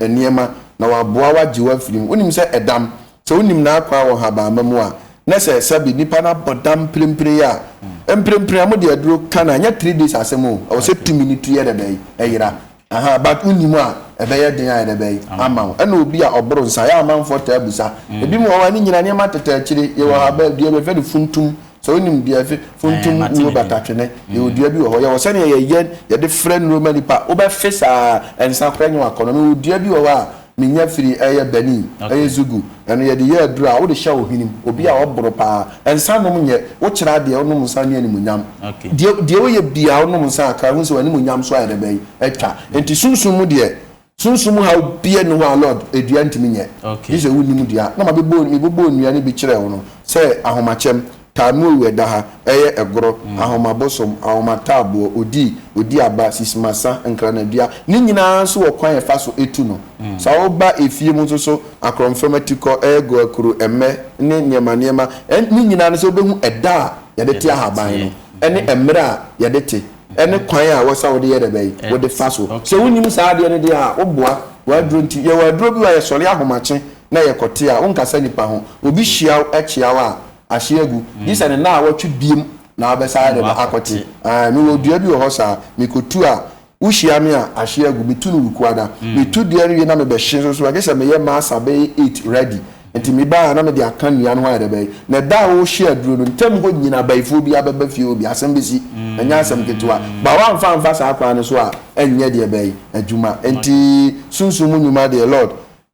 niema na waboa waje wa firim wonim se edam so wonim na akwa wo habama mu a na se sabi nipa na bodam prempre ya emprempre am de aduro kana nya 3 days asemo o se 2 minutes ye de dey eyira aha but wonim a ebeye den ya de dey ama e na obi a obro nsa ya amanfo ta abusa ebi mu wa ni nyina niema teta akire ye wo haba de be fe de funtum so wonim de afi funtum wo batatwene ye odua bi wo ho ye wo se ne ye de friend Roman nipa wo be fesa ensa kranyo akono no odua bi wo a minya firi eye bani eye zugu eno ye de ye adura wo de hya wo hinim obi a oboro pa ensa nom nye wo kira de onom nsa ne animunyam de wo ye bia onom nsa aka hu so animunyam so ayede bai etwa enti sunsum mu de sunsum ha bia no ha lord edua ntimi nye ise wo nim dua na ma be bo nua ne bi kire wo no se ahomachem tamu weda ha eye egoro ahomabosom ahomatabo odi aba sismasa nkranadua ni nyina so wo kwan efa so etu no sa wo ba efie mu so akromfematiko ego akuru emme ne niema ni nyina no so obehu eda ya de tia haban no ene emra ya de te ene kwan a wo sa wo de ye de bai wo de fa so se wonim sa de ne de a wo boa wa duro nti ye wa duro bi wa ye sori ahomache na ye kote a wo nkasa nipa ho obi hia echia wa ahyiagu this and na watchu biem na abesa de akote mi wo dua bi wo hosa mi kotu a uhia me a ahyiagu mi tu no wukuada mi tu de ri na me be hye so agesa me ye ma asabe 8 ready enti mi ba na me de aka nua no ha de be na da wo hye aduro no ntem ho nyina baifo bi abeba fie obi asem besi anya asem ketewa ba wa mfa sa akwa ne so a enye de be adwuma enti sunsumu nyuma de lord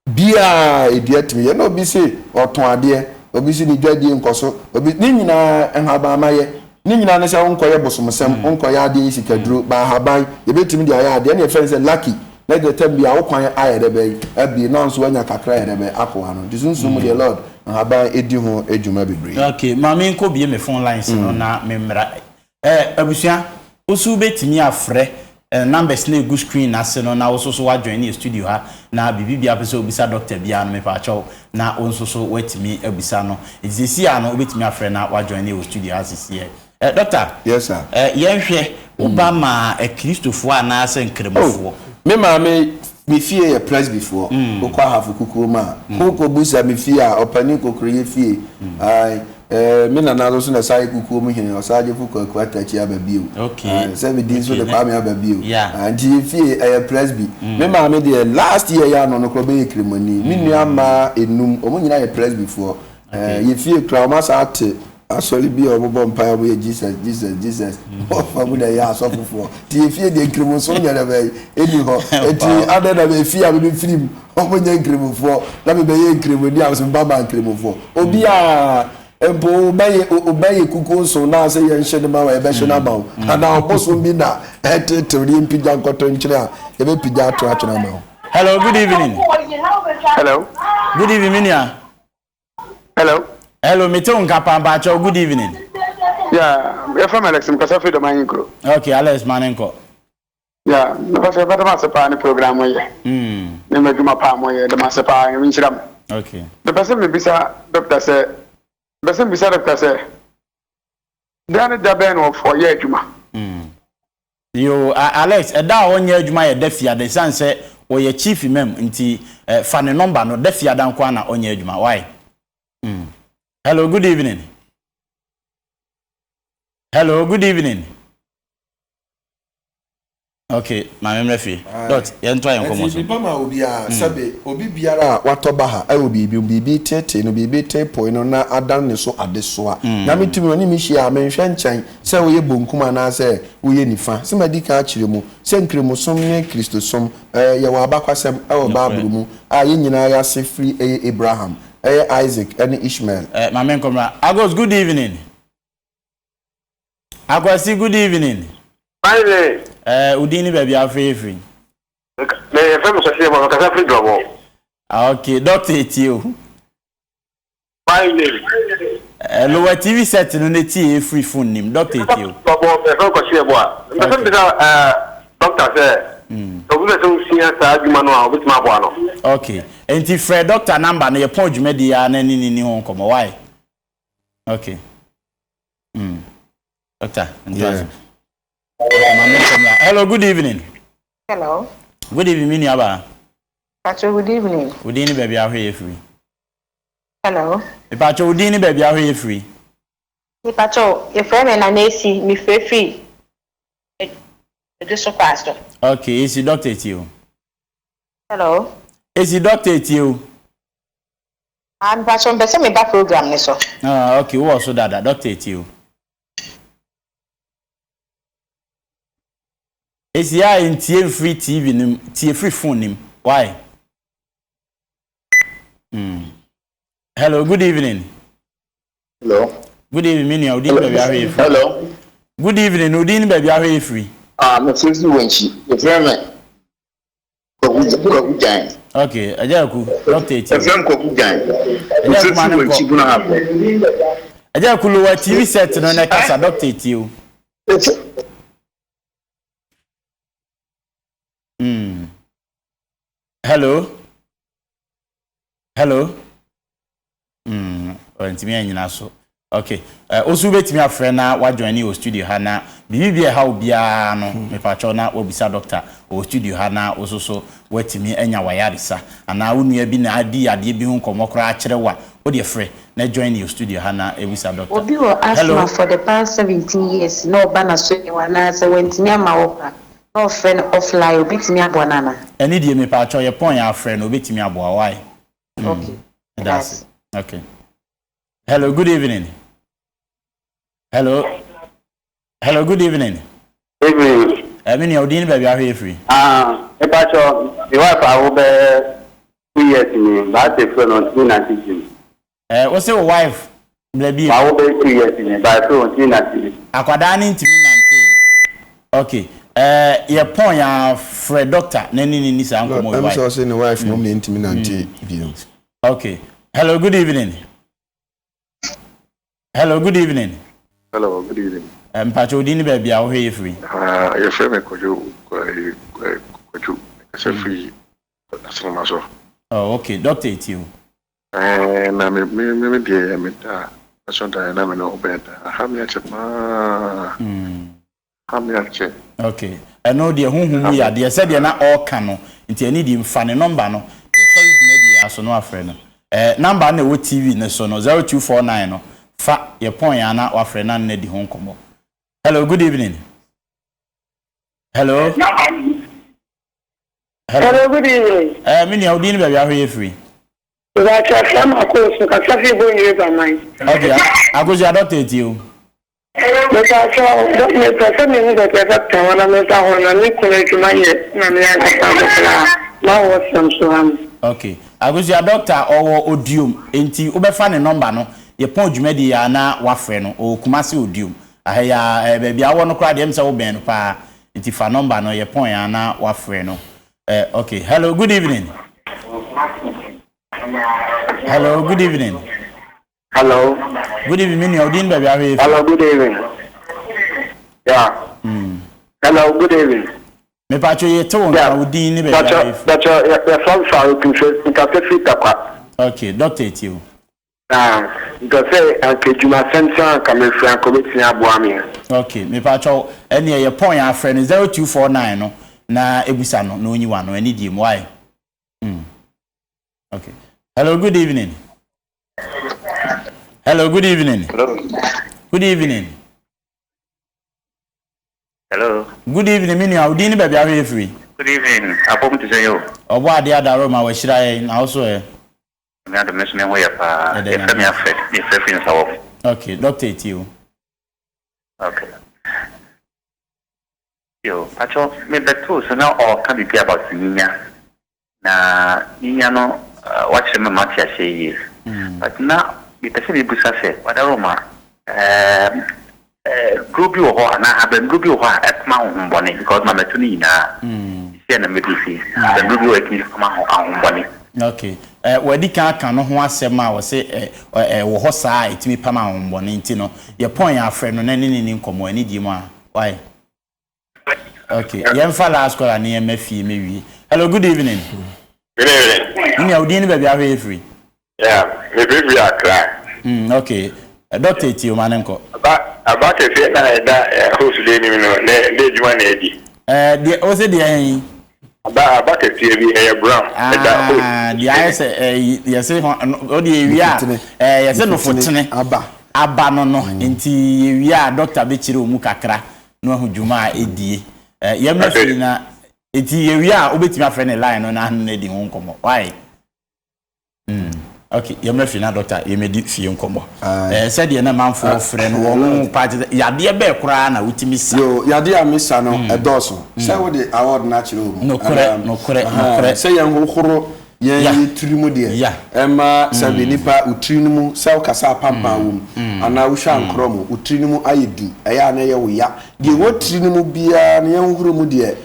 bia ediatimi ye no bi se oton ade obi si ni dwadi nkoso obi ni nyina enhaba maye ni nyina na se onkoye bosomsem onkoye ade isikaduro ba haban ye betimi de aya ade na e friend say lucky na de tambia wo kwan ayede be abi na nso anya kakra ayede be akwa no disunsu de lord haban edi ho edwuma bebre okay mama nko bie me phone lines no na memra abusua osu betimi afre numbers na egu screen na se no na wo so wa join in studio ha na bibibia pese obisa doctor bia no me pa chaw na onso so wetimi abisa no ezisi a no obetimi afre na wa join in studio ha sisi doctor yes sir yenhwe obama kristofo ana ase nkremofo me ma me fie ye press before ko kwa hafu kukuma ko busa me fie a opani ko kreye fie ai me na nazo so na sai kuku mu hin osaje fuko ko atachi ababio okay se me din so de pa me ababio and fie press bi me ma me de last year ya no ko be kremoni me nua ma enum o mu nyina ye press before ye fie trauma sa ate asori bi o bo mpa o ye jesus o fa mu da ya so fofo ti fie de kremo so nya da be eni ho eti ada da be fie abi film o mo nya kremofo na me be ye kremoni a so baba kremofo obi a empo obaye kuku so na say ye nhye de ma we be hye na bawo ana oboso bi na etetori mpija nkoto nkyire a ye be pija ato ato na ma. Hello, good evening. Hello. Good evening ya. Hello. Hello, meto nkapa ba cho good evening. Yeah, we from Alex Mkasafi do Manyinkro. Okay, Alex Manenko. Yeah, no pasa bata masepa ni program ye. Ni meduma pa mo ye de masepa ni nchiram. Okay. The person me bisa doctor say Besim bisa doctor say Dane daben of for ye adwuma. Yo Alex, da onye adwuma ye defia de san say wo ye chief imam nti fa ne number no defia dan kwa na onye adwuma. Why? Hello, good evening. Hello, good evening. Okay, my memory fee. Dot, yentwa yenkomo so. Mama obi a sabe obi biara watoba ha ai obi bibi tete no bibi tepo no na adan ne so adeso a. Na metumi oni mi hia me hwe nchen se wo ye bonkuma na se wo ye nifa. Se madika akire mu se nkremu som ne Kristo som ye wa abakwasem e wo Bible mu a ye nyina ya se free Abraham, Isaac and Ishmael. My men come. Agos, good evening. Agwasi, good evening. Fine. Udini baby afrefri. Me femo so se mo kasa free job. Okay, Dr. Etio. Fine. Lower TV set no neti free phone nim Dr. Etio. Bobo me femo ko se bo a. Me femo bisa doctor say So we so senior sa adwuma no a obetuma aboa no. Okay. Enti Fred doctor number no ye pon dwumadi ya na ni ho nkomo why? Okay. Doctor, hello, good evening. Hello. Good evening, Aba. Pacho, good evening. Good evening, baby. How are you free? Hello. Pacho, good evening, baby. How are you free? Pacho, your friend and Nancy, me free. Just so pastor. Okay, is the doctor to you? Hello. Is the doctor to you? I'm Pacho, but send me back program, so. Okay, who also that doctor to you? Is here in TF free TV, TF free phone. Why? Hello, good evening. Hello. Good evening, Udin baby. How are you free? Hello. Good evening, Udin baby. How are you free? I'm free when she. The friend. Koku Giant. Okay, Ajaku, doctor. The friend Koku Giant. Ajaku when she gonna happen. Ajaku lower TV set no na kasa doctor to Hello. Hello. Ntimi anyina so. Okay. Osu betimi afre na wa join o studio ha na bibi e ha obia no me pa cho na obisa doctor o studio ha na ososo watimi anya wayarisa ana wonua bi na adi ade bi hu komokora a kire wa o de frɛ na join o studio ha na ebisa doctor. Obi o asthma for the past 17 years no ba na so ni wana se wentimi ama wo no friend offline obitimi abona na. Eni die me pa cho ye pon ya frɛ no obitimi aboa why? Okay. That's okay. Hello, good evening. Hello. Hello, good evening. Evening. Mean you didn't baby are free. E Pacho, the wife I will be 2 years in but the friend on 2019. What's your wife? Maybe I will be 2 years in but on 2019. Akwada ni ntimi nanto. Okay. Your point ya Fred doctor nani sa nkomo wife. I'm so saying the wife no me ntimi nanti bi. Okay. Hello, good evening. Hello, good evening. Hello, good evening. Pacho dini baby how are you free? Your friend Kojo free. Oh, okay. Doctor it you. Na me dia me da. Asonta na me no beta. Ha me ache pa. Ha me ache. Okay. I know the hunhum ya they said they na all can no. Nti ani di mfa ne number no. They sorry di aso no afre no. Number na wo TV ne so no 0249 no. Fa ye pon ya na wafre na na di ho nkomo. Hello, good evening. Hello. Hello, good evening. Me ni Odin baby how you free? That I'm a course ka safi bo ni ba mai. Okay. I go to doctor you. But I saw that me person ni that doctor wana me ta hona ni kule kimaye na me ya ka ma wo sam so am. Okay. I go to doctor or odium enti obefa ne number no. Ye pon dwumadi ya na wafre no o kumase odium ahya baby awo no kra dem se wo ben no pa nti fa number no ye pon ya na wafre no okay. Hello, good evening. Hello, good evening. Hello. Good evening, Odin baby how are you? Hello, good evening. Yeah. Hello, good evening. Me pa cho ye to Odin ni baby how are you? That's your from Faru Takwa. Okay, doctor it you. Because Kejuma Center come from committee aboami. Okay, me pa cho ene ye pon ya friend 0249 no na ebusa no na onyiwa no eni di why. Okay. Hello, good evening. Hello, good evening. Hello. Good evening. Hello. Good evening, mini Audi ni baby how you free? Good evening. Apom to say you. Obo ade adaro ma wa shira ye na also e. Me ada mesu me ho ya pa. E fa me afet. Me fa fin sawo. Okay, doctor it you. Okay. Yo, Pacho, me betu so now all can be about Ninya. Na Ninya no watch me matia say years. But now me pese me busa say wadaro ma group you ho na have group you ho at ma hombone because ma metu ni na see na me bi see the group you ek ni ma hombone. Okay. Wadi kan no ho asem a wo se wo ho saa etimi pama hombone nti no ye pon ya afre no na ni nkomo ani di mu a why Okay. Yemfa last call and EMF maybe. Hello, good evening. Good evening. You didn't baby are free. Yeah, maybe we are crying. Okay. Doctor Tio Manenko. About a fair that who's leading the one lady. The also the about a TV brown. The eyes, yes, we are. Yes, no fortune. Abba no nti we are Dr. Bechiro mu kakra no ahudwuma edie. Yemna na eti we are obetimi afre line no na na di ho nkomo. Why? Okay, yemna na doctor yemedi fie nkomo. Said ye na manfo frɛ no wo party yade be kura na wutimi sa. Yo yade amisa no edoso. Say we the award natural. No correct. Say yan hohoro ye tirimu de. Ema sabe nipa utirimu say kasa pampa wom. Ana wo hwa nkromo utirimu ayedi. Eya na ye wo ya. De wo tirimu bia na ye hohoro mu de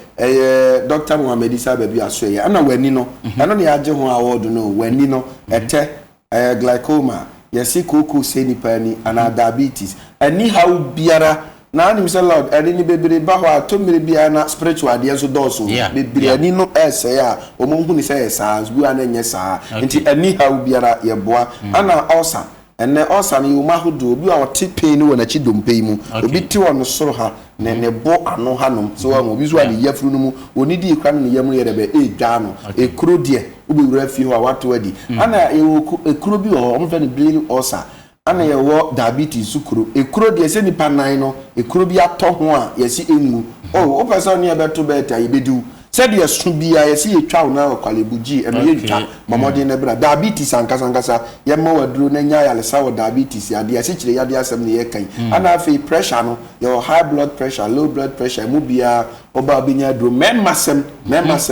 Dr. Mohamed Isa baby asoye ana wani no ano ne age ho award no wani no ete glaucoma yesi koko seni pani ana diabetes ani how biara na anim say lord ani ni bebere ba ho atomire bia na spiritual de so doso bebere ani no ese ya omonhu ni say saa gu ana nye saa nti ani how biara ye boa ana osa ene osa ni uma hodo obi a wote pain no na chi dompe mu obi ti won soro ha ne bo ano hanom so wa obi zo ani yafuru no mu onidi ikwa no yam yere be edwa no ekuro de obi wura fi ho a wato adi ana ekuro bi ho omfa ne bleeding ulcer ana ye wo diabetes sukuro ekuro de se nipa nan no ekuro bi ato ho a yesi enwu o person ne beto beta yebedu said yes to be I see a child now kwalebuji and ye twa mamodi ne bra diabetes ankasa ye ma wadru na nya ya lesa diabetes ya de asichire ya de asem ne ye kan ana fe pressure no your high blood pressure low blood pressure mu bia oba binya dro memmasem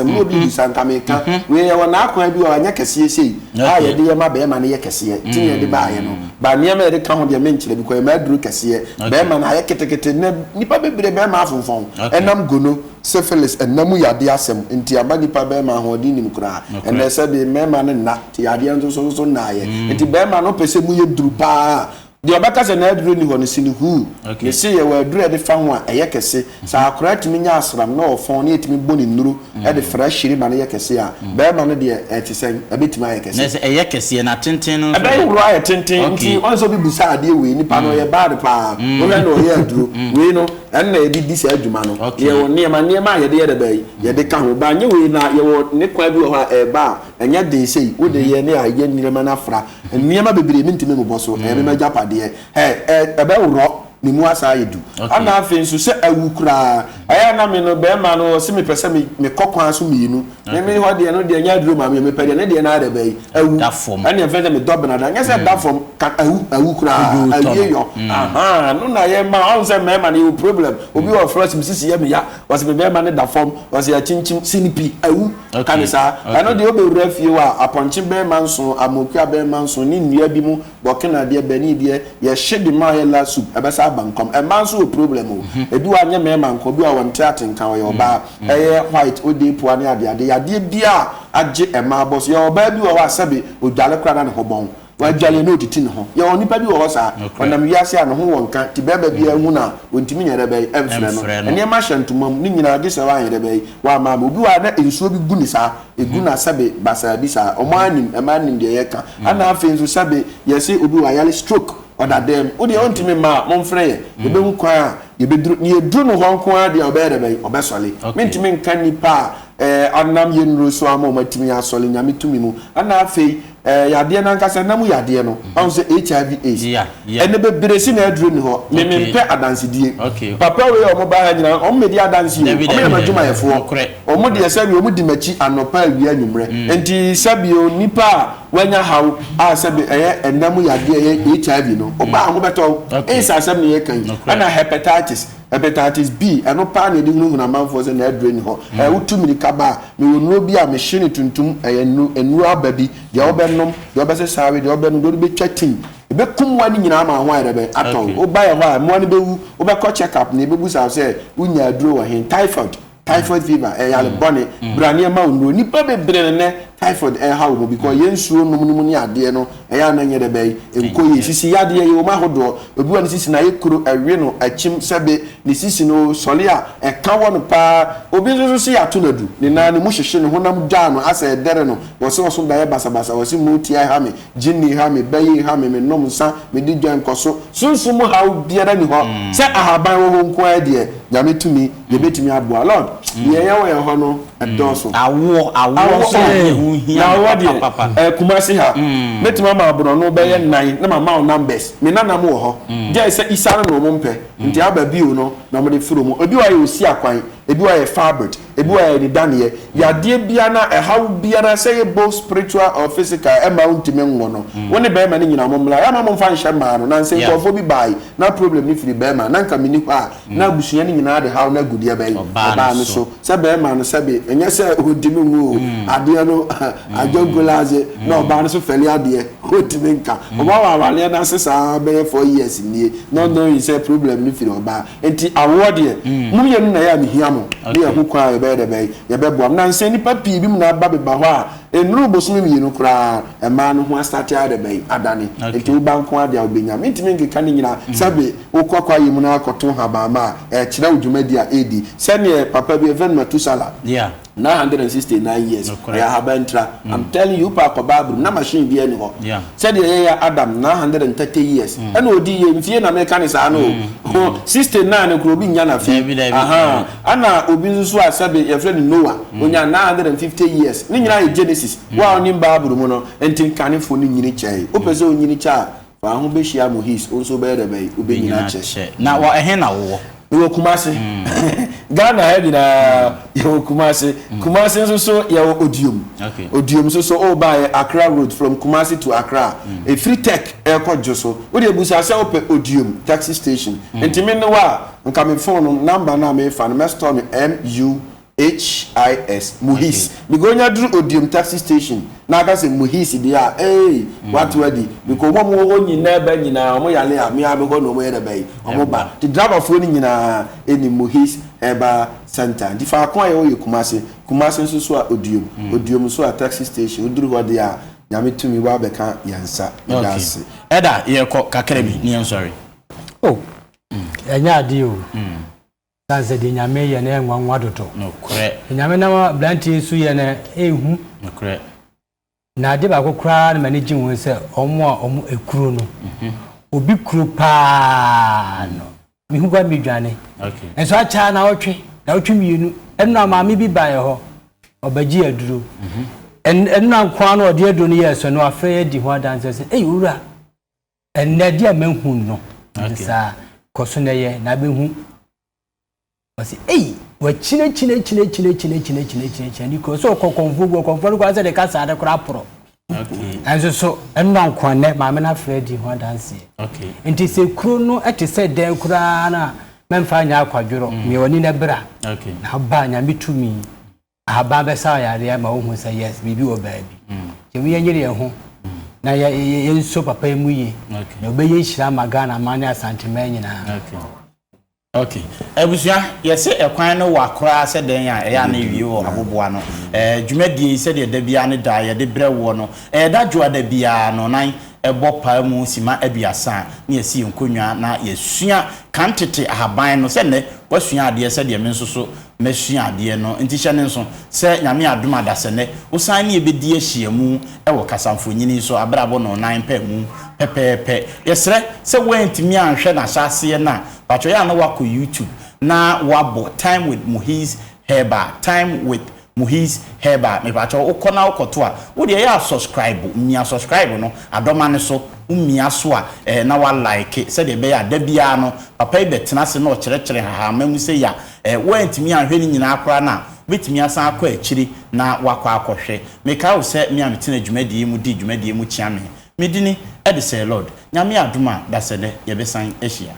no bi sankameka we ye wona akwa bi o anya kese sei a ye de ye ma be ma ne ye kese tin ye de ba ye no ba ne ma de ka ho de menchire bi ko ye ma dru kese be ma na ye ketekete nipa bebre be ma afonfon enam gono syphilis enam yade asem nti abanipa be ma ho di nim kura ene se be me ma ne na ti yade nso so na ye nti be ma no pese mu ye dru pa the obaka se na dru ni ho ne sini hu ne se ye wa dru e de fa ho a eye kese sa akura timi nya asram na ofon ne etimi boni nuru e de fresh ri ma ne ye kese a be ma no de e ti sen e betimi aye kese ne se eye kese na tenten no e be wuro aye tenten nti onso bi busa ade we ni pa no ye bad pa o le no ye dru we no en na e di se adwuma no ye wo ne ma ye de ye de be ye de ka ho ba nye we na ye wo ne kwa bi wo ha e ba enya de sei wo de ye ne aye ni ma na fra niema bebere mi ntime mo boso e me japa de e be wuro ni mu asa yedu ana afi nso se awukura aya na me no be ma no se me pese me kokwan so mienu me ho de no de nya duro ma me pede ne de na de be awu ani efe me dobna da nya se da form ka awukura ayeyo aha no na ye ma on se me ma ni problem obi o frost mi sisi ye me ya was me ma ne da form was ya chinchim sinipi awu kanisa ano de obe wura fie wa aponche be ma nso amokua be ma nso ni nnua bi mu bokena de be ni de ye hye ma ye la soup ebesa bankom e man so problem o ebi wa nya me man ko bi wa won theater kan we oba white odi po ani ade bia age e ma boss ye oba bi wa sabe odwale kra na ho bon wa dwale no titi ne ho ye oni pa bi wo sa onam wiase a no ho wonka ti beba bia hu na ontimi nyere be emfre no ene ma hyantomam ni nyina age se wa nyere be wa ma obi wa na ensuo bi gu ni sa egu na sabe basa bi sa o ma nim de ye ka ana afi nso sabe ye se obi wa yale stroke oda dem odi ontimi ma momfre ye ebe hu kwa ye bedru ni edru no ho nko a de obere be obesole mentimi nkan nipa anam ye nro so ama matimi asole nyame tumi mu ana afi yade na nkasa na mu yade no on se HIV AIDS ene be bresi na adru ni ho me mpe adansedie papa we o mo ba ha nyina o medi adansi o me madwuma yefo o mo de sabi o mo di machi anopa wi anwumre enti sabi o nipa wanya haw a sabi enamu yade HIV no o ba ho beto isa sabi ne kan ana hepatitis B eno pa na di hunu na manfo se na adru ni ho utumi kaba me wonu bi a me hye ne tuntum enu ababi de obenom de obese sawe de obenom do be twatin ebe kumwa ni nyina ma ho ayebe aton o ba ye ho a mo ni bewu o be ko check up na ebebu sa se unya adru wo hin typhoid fever yale bone brania ma onu nipa bebre ne typhoid how mo because yensuo num ni ade no eya na nye de bay enkoyi sisi yade ye o ma hodo obi wa sisi na yekuro awe no achim sebe ni sisi no sole a eka won pa obi so si atonadu ni na ni mu hyehye ne honam dwa no asa edere no wo so da ye basa wo si mu ti ha me jinni ha me bayi ha me nom nsa me di dwan koso sunsun ha biara ni ho se ahaban wo nko ade ya metumi ye betumi abo lord ye ye wo ye ho no edoso awo so hu hia papa kumasi ha metuma ma abono no be ye nan na mama numbers me nana mo ho je se isara no mo mpe nti aba bio no na mo de furo mo obi wa ye osi akwan ebi wa ye fabric ebi wa ye ni danie ya de bia na how biara say both spiritual or physical e ma untime nwo no woni be ma ni nyina mo mla ya ma mo fa nhye ma no na say ko bi bai na problem ni firi be ma na nka mini kwa na busuya ni nyina de how na gudie be ba no so se be ma no se be enye se odimi nwo ade no ajogolaze no ba no so feli ade otime nka oba wa wale na sesa be 4 years nie no you say problem ni firi oba enti award ye mu ye na ya mi hia mo ne ya hukwa be de be ye be boam na nse nipa pi bi mu na ba be ba ho a enuru bosom mi no kura e ma no ho start ya de be adane enti u banko ade a obenya mentimi nkeka ni nyina sabe ukokwa yi mu na akoto ha ba ma e kira udwumadi a edi se ne papa bi even matusala 969 years ya habantra I'm telling you pa ko babru na machine bi eni ho said ya Adam 930 years and odi ye mfie na mechanics no 69 kro bi nya na fi aha ana obi nso asabe ye friend Noah onya 950 years ni nyina Genesis wa oni babru mu no enti kanefo ni nyini chai opese onyini cha fa ho be hia mo his onso be de be obe nyina che na wa ehe na wo Kumasi Ghana hebi na yo Kumasi so yo Odium so by Accra road from Kumasi to Accra a free tech airport joso we dey busa say ope Odium taxi station ntimi no wa nka me phone number na me fa no store me MUHIS Muhis bigonya duru Odium taxi station na aka say Muhis dia what ready because mo wo nyina ba nyina mo yale a me abego no mo yere bai omo ba the driver for nyina eni Muhis Eba Center di fa kwa ye Kumasi nso so a Odium so a taxi station uduru ho dia nyame tumi wa beka yansa medase eda ye ko kakra bi ni sorry enya ade o sanse de nyame ye na enwanwa dodo no kore nyame na blanti su ye na ehu no kore na de ba kokra na manage won se omo ekuro no obi kuro pa no mi hu gwa mi dwane enso acha na otwe mienu enna maami bi ba ye ho obaji aduro enna kwa na ode adu no ye so no afre di ho adanse se ewura enne de amanhu no sa koso na ye na behu wasi wa chine ni ko so konfu ko se de kasa de kra pro anso so enna kwa ne maami na afre di ho adanse enti se kro no ete se den kra na memfa nya akwadworo me woni na bra na ba nya mitumi aba be sa ya re ma wo hu say yes bibi wo ba bi yemi yanyere ho na ye nso papa mu yi na obeye hira magana mane asantema nyina ebusia yese ekwan no wakora se den ya eya na wie wo aboboa no dwumadie se de da bia ne da ye de bre wo no da dwoa da bia no nan ebo pa mu sima aduasa na yesi nkonwa na yesua kantete ahaban no se ne wasua ade se de me nsoso mesua ade no ntisha ne nso se nyame adoma da se ne usan ne ebedi ahyiamu ewo kasamfonyini so abrabo no nan pa mu pepepe yesre se wentimi anhwe na hyase na pacho ya na wako YouTube na wabo time with Muhis Heba me pacho ukona ukoto a wo de ya subscribe no adoma ne so umia so a na wa like se de be ya da bia no papa ibe tena se na o kire ha mamu se ya wentimi anhwe ni nyina akora na betimi asan akọ akiri na wakọ akọhwe me ka wo se me ametena dwumadie mu di dwumadie mu chiame medini edise Lord nyame adoma da se ne ye besan ehia